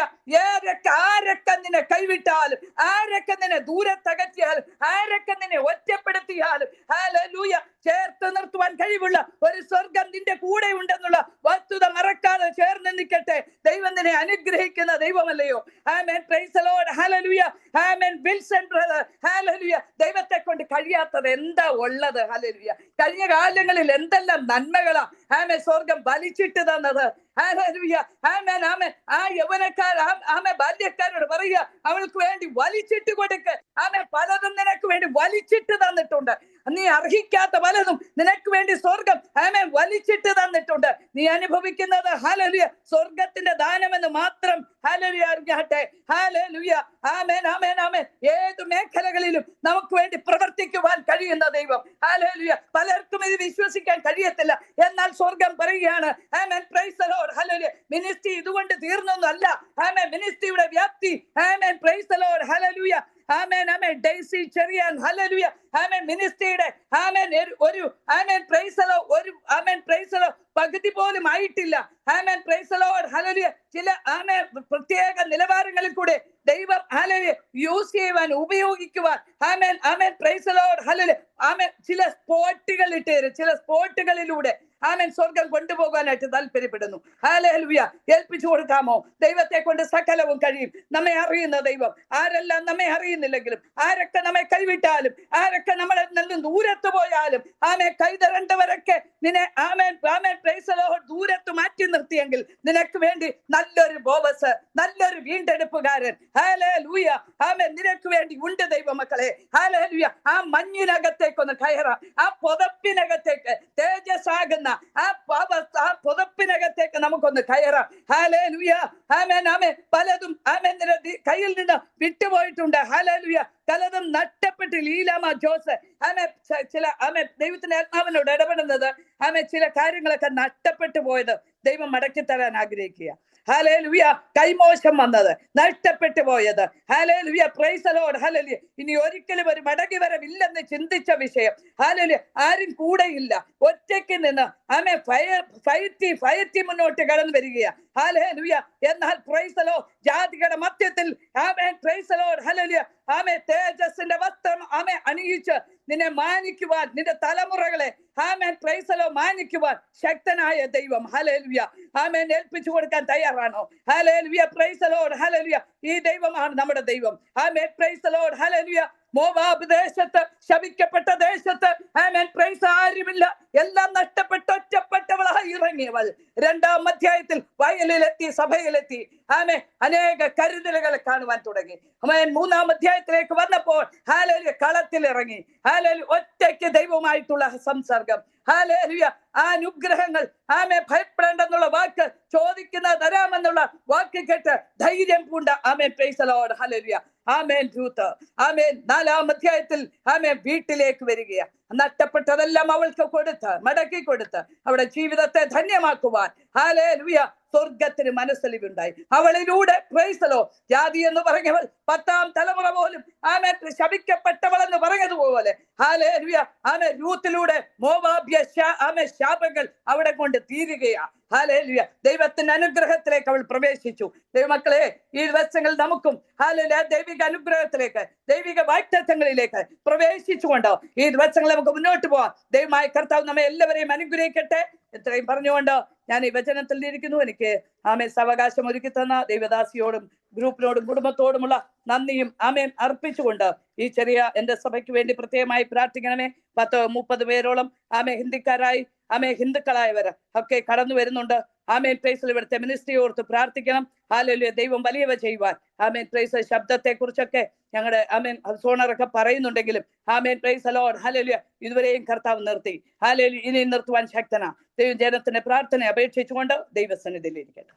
ആരൊക്കെ നിന്നെ കൈവിട്ടാലും, ആരൊക്കെ നിന്നെ ദൂരത്തകറ്റിയാലും, ആരൊക്കെ നിന്നെ ഒറ്റപ്പെടുത്തിയാലും, ഹല്ലേലൂയ, ചേർത്ത് നിർത്തുവാൻ കഴിവുള്ള ഒരു സ്വർഗം നിന്റെ കൂടെ ഉണ്ടെന്നുള്ള വസ്തുത മറക്കാതെ ചേർന്ന് നിൽക്കട്ടെ. ദൈവം നിന്നെ അനുഗ്രഹിക്കുന്ന ദൈവമല്ലയോ? ആമേൻ, പ്രൈസ് ദി ലോർഡ്, ഹല്ലേലൂയ, ആമേൻ. വിൽസൺ ബ്രദർ, ഹല്ലേലൂയ, ദൈവത്തെ കൊണ്ട് കഴിയാത്തത് എന്താ ഉള്ളത്? ഹല്ലേലൂയ, കഴിഞ്ഞ കാലങ്ങളിൽ എന്തെല്ലാം നന്മകളാ ആമേൻ സ്വർഗം വലിച്ചിട്ട് തന്നത്. ഹല്ലേലൂയ, ആമേൻ, ആമേൻ. ആ യൗവനക്കാർ, ആമേൻ, ബാല്യക്കാരോട് പറയുക, അവൾക്ക് വേണ്ടി വലിച്ചിട്ട് കൊടുക്ക്. ആമേൻ, പലതും നിനക്ക് വേണ്ടി വലിച്ചിട്ട് തന്നിട്ടുണ്ട്. നീ അർഹിക്കാത്ത പലതും നിനക്ക് വേണ്ടി സ്വർഗം ആമേൻ വലിച്ചിട്ട് തന്നിട്ടുണ്ട്. നീ അനുഭവിക്കുന്നത്, ഹല്ലേലൂയ, സ്വർഗത്തിന്റെ ദാനമെന്ന് മാത്രം, ഹല്ലേലൂയ, അറിഞ്ഞാട്ടെ. ഹല്ലേലൂയ, ആമേൻ, ആമേൻ, ആമേൻ. ഏത് മേഖലകളിലും നമുക്ക് വേണ്ടി പ്രവർത്തിക്കുവാൻ കഴിയുന്ന ദൈവം. ഹല്ലേലൂയ, പലർക്കും ഇത് വിശ്വസിക്കാൻ കഴിയത്തില്ല. എന്നാൽ സ്വർഗം പറയുകയാണ്, ആമേൻ, പ്രൈസ് ദി ലോർഡ്, ഹല്ലേലൂയ, മിനിസ്ട്രി ഇതുകൊണ്ട് തീർന്നൊന്നുമല്ല. ആമേൻ, മിനിസ്ട്രിയുടെ വ്യാപ്തി, ആമേൻ, പ്രൈസ് ദി ലോർഡ്, ഹല്ലേലൂയ, ആമേൻ, ആമേൻ. ഡെയ്സി ചെറിയാൻ, ഹല്ലേലൂയ, ആമേൻ, മിനിസ്ട്രിയുടെ ആമേൻ ഒരു ആമേൻ, പ്രൈസ് ദി ലോർഡ്, ഒരു ആമേൻ, പ്രൈസ് ദി ലോർഡ്, പകുതി പോലും ആയിട്ടില്ല. ആമേൻ, പ്രൈസ് ദി ലോർഡ്, ഹല്ലേലൂയ. ചില ആമേൻ പ്രത്യേക നിലവാരങ്ങളിൽ കൂടെ ദൈവം, ഹല്ലേലൂയ, യൂസ് ചെയ്യുവാൻ, ഉപയോഗിക്കുവാൻ, ആമേൻ, ആമേൻ, പ്രൈസ് ദി ലോർഡ്, ഹല്ലേലൂയ, ആമേൻ, ചില സ്പോട്ടുകൾ ഇട്ട് തരും. ചില സ്പോട്ടുകളിലൂടെ ആമേൻ സ്വർഗം കൊണ്ടുപോകാനായിട്ട് താല്പര്യപ്പെടുന്നു. ഹല്ലേലൂയ. ഏൽപ്പിച്ചു കൊടുക്കാമോ? ദൈവത്തെ കൊണ്ട് സകലവും കഴിയും. നമ്മെ അറിയുന്ന ദൈവം. ആരെല്ലാം നമ്മെ അറിയുന്നില്ലെങ്കിലും, ആരൊക്കെ നമ്മെ കൈവിട്ടാലും, ആരൊക്കെ നമ്മളെ നിന്ന് ദൂരത്ത് പോയാലും, കൈതരേണ്ടവരൊക്കെ നിന്നെ പ്രൈസ് ദി ലോർഡ് ദൂരത്ത് മാറ്റി നിർത്തിയെങ്കിൽ നിനക്ക് വേണ്ടി നല്ലൊരു ബോവസ്, നല്ലൊരു വീണ്ടെടുപ്പുകാരൻ ഹല്ലേലൂയ നിനക്ക് വേണ്ടി ഉണ്ട് ദൈവമക്കളെ. ഹല്ലേലൂയ. ആ മഞ്ഞിനകത്തേക്കൊന്ന് കയറാം. ആ പുതപ്പിനകത്തേക്ക്, തേജസ്സാകുന്ന ആ പുതപ്പിനകത്തേക്ക് നമുക്കൊന്ന് കയറാം. ഹല്ലേലൂയ. പലതും നിന്റെ കയ്യിൽ നിന്ന് വിട്ടുപോയിട്ടുണ്ട്. ഹല്ലേലൂയ. പലതും നഷ്ടപ്പെട്ട് ലീലാമ ജോസ് ചില ദൈവത്തിന്റെ ആത്മാവിനോട് ഇടപെടുന്നത് ചില കാര്യങ്ങളൊക്കെ നഷ്ടപ്പെട്ടു പോയത് ദൈവം മടക്കി തരാൻ ആഗ്രഹിക്കുക. ഹല്ലേലൂയ. കൈമോശം വന്നത്, നഷ്ടപ്പെട്ടു പോയത്. Hallelujah. Praise the lord. Hallelujah. ഇനി ഒരിക്കലും ഒരു മടങ്ങി വരവില്ലെന്ന് ചിന്തിച്ച വിഷയം. ഹല്ലേലൂയ. ആരും കൂടെയില്ല, ഒറ്റയ്ക്ക് നിന്ന് ഫയറ്റി മുന്നോട്ട് കടന്നു വരികയാണ്. ഹല്ലേലൂയ. എന്നാൽ പ്രൈസ് ദി ലോർഡ് ജാതികളുടെ മധ്യത്തിൽ പ്രൈസ് ദി ലോർഡ്. ഹല്ലേലൂയ. തേജസ്സിന്റെ വസ്ത്രം അണിയിച്ച് നിന്നെ മാനിക്കുവാൻ, നിന്റെ തലമുറകളെ പ്രൈസ് ദി ലോർഡ് മാനിക്കുവാൻ ശക്തനായ ദൈവം ഹല്ലേലൂയ ഏൽപ്പിച്ചു കൊടുക്കാൻ തയ്യാറാണോ? ഹല്ലേലൂയ. Praise the lord. ഹല്ലേലൂയ. ഈ ദൈവമാണ് നമ്മുടെ ദൈവം. Price the lord. Hallelujah. Moab ദേശത്ത്, ശപിക്കപ്പെട്ട ദേശത്ത് പ്രൈസ് ആരുമില്ല, എല്ലാം നഷ്ടപ്പെട്ട് ഒറ്റപ്പെട്ടവളായി ഇറങ്ങിയവൾ 2-ാം അധ്യായത്തിൽ വയലിലെത്തി, സഭയിലെത്തി. അനേക കരുതലുകൾ കാണുവാൻ തുടങ്ങി. 3-ാം അധ്യായത്തിലേക്ക് വന്നപ്പോൾ ഹല്ലേലൂയ കളത്തിൽ ഇറങ്ങി. ഹല്ലേലൂയ. ഒറ്റയ്ക്ക് ദൈവമായിട്ടുള്ള സംസർഗം. ഹല്ലേലൂയ. ആ അനുഗ്രഹങ്ങൾ ഭയപ്പെടേണ്ടെന്നുള്ള വാക്ക്, ചോദിക്കുന്ന തരാമെന്നുള്ള വാക്ക് കേട്ട് ധൈര്യം പൂണ്ട പ്രൈസ് ദി ലോർഡ്. ഹല്ലേലൂയ. രൂത്ത് 4-ാം അധ്യായത്തിൽ വീട്ടിലേക്ക് വരികയാണ്. നഷ്ടപ്പെട്ടതെല്ലാം അവൾക്ക് കൊടുത്ത്, മടക്കി കൊടുത്ത് അവളുടെ ജീവിതത്തെ ധന്യമാക്കുവാൻ ഹല്ലേലൂയ സ്വർഗത്തിന് മനസ്സലിവുണ്ടായി. അവളിലൂടെ പ്രൈസ് ദി ലോർഡ് ജാതി എന്ന് പറഞ്ഞവൾ 10-ാം തലമുറ പോലും ശപിക്കപ്പെട്ടവൾ എന്ന് പറഞ്ഞതുപോലെ ഹല്ലേലൂയ രൂത്തിലൂടെ മോവാബ്യ ശാപങ്ങൾ അവിടെ കൊണ്ട് തീരുകയാ. ഹല്ലേലൂയ. ദൈവത്തിന്റെ അനുഗ്രഹത്തിലേക്ക് അവൾ പ്രവേശിച്ചു. ദൈവമക്കളെ, ഈ ദിവസങ്ങൾ നമുക്കും ഹല്ലേലൂയ ദൈവിക അനുഗ്രഹത്തിലേക്ക്, ദൈവിക വാഗ്ദത്തങ്ങളിലേക്ക് പ്രവേശിച്ചുകൊണ്ട് ഈ ദിവസങ്ങൾ നമുക്ക് മുന്നോട്ട് പോവാം. ദൈവമായ കർത്താവ് നമ്മെ എല്ലാവരെയും അനുഗ്രഹിക്കട്ടെ. ഇത്രയും പറഞ്ഞുകൊണ്ട് ഞാൻ ഈ വചനത്തിൽ ഇരിക്കുന്നു. എനിക്ക് സാവകാശം ഒരുക്കി തന്ന ദൈവദാസിയോടും ഗ്രൂപ്പിനോടും കുടുംബത്തോടുമുള്ള നന്ദിയും അർപ്പിച്ചുകൊണ്ട് ഈ ചെറിയ എന്റെ സഭയ്ക്ക് വേണ്ടി പ്രത്യേകമായി പ്രാർത്ഥിക്കണമേ. 10-30 പേരോളം ഹിന്ദിക്കാരായി ഹിന്ദുക്കളായവർ ഒക്കെ കടന്നു വരുന്നുണ്ട്. പ്രൈസ് ഇവിടുത്തെ മിനിസ്ട്രി ഓർത്ത് പ്രാർത്ഥിക്കണം. ഹല്ലേലൂയ. ദൈവം വലിയവ ചെയ്യുവാൻ പ്രൈസ് ശബ്ദത്തെ കുറിച്ചൊക്കെ ഞങ്ങളുടെ സോണറൊക്കെ പറയുന്നുണ്ടെങ്കിലും പ്രൈസ് ദി ലോർഡ്. ഹല്ലേലൂയ. ഇതുവരെയും കർത്താവ് നിർത്തി. ഹല്ലേലൂയ. ഇനി നിർത്തുവാൻ ശക്തനാ. ദൈവം ജനത്തിന്റെ പ്രാർത്ഥന അപേക്ഷിച്ചുകൊണ്ട് ദൈവസന്നിധിയിൽ ഇരിക്കട്ടെ.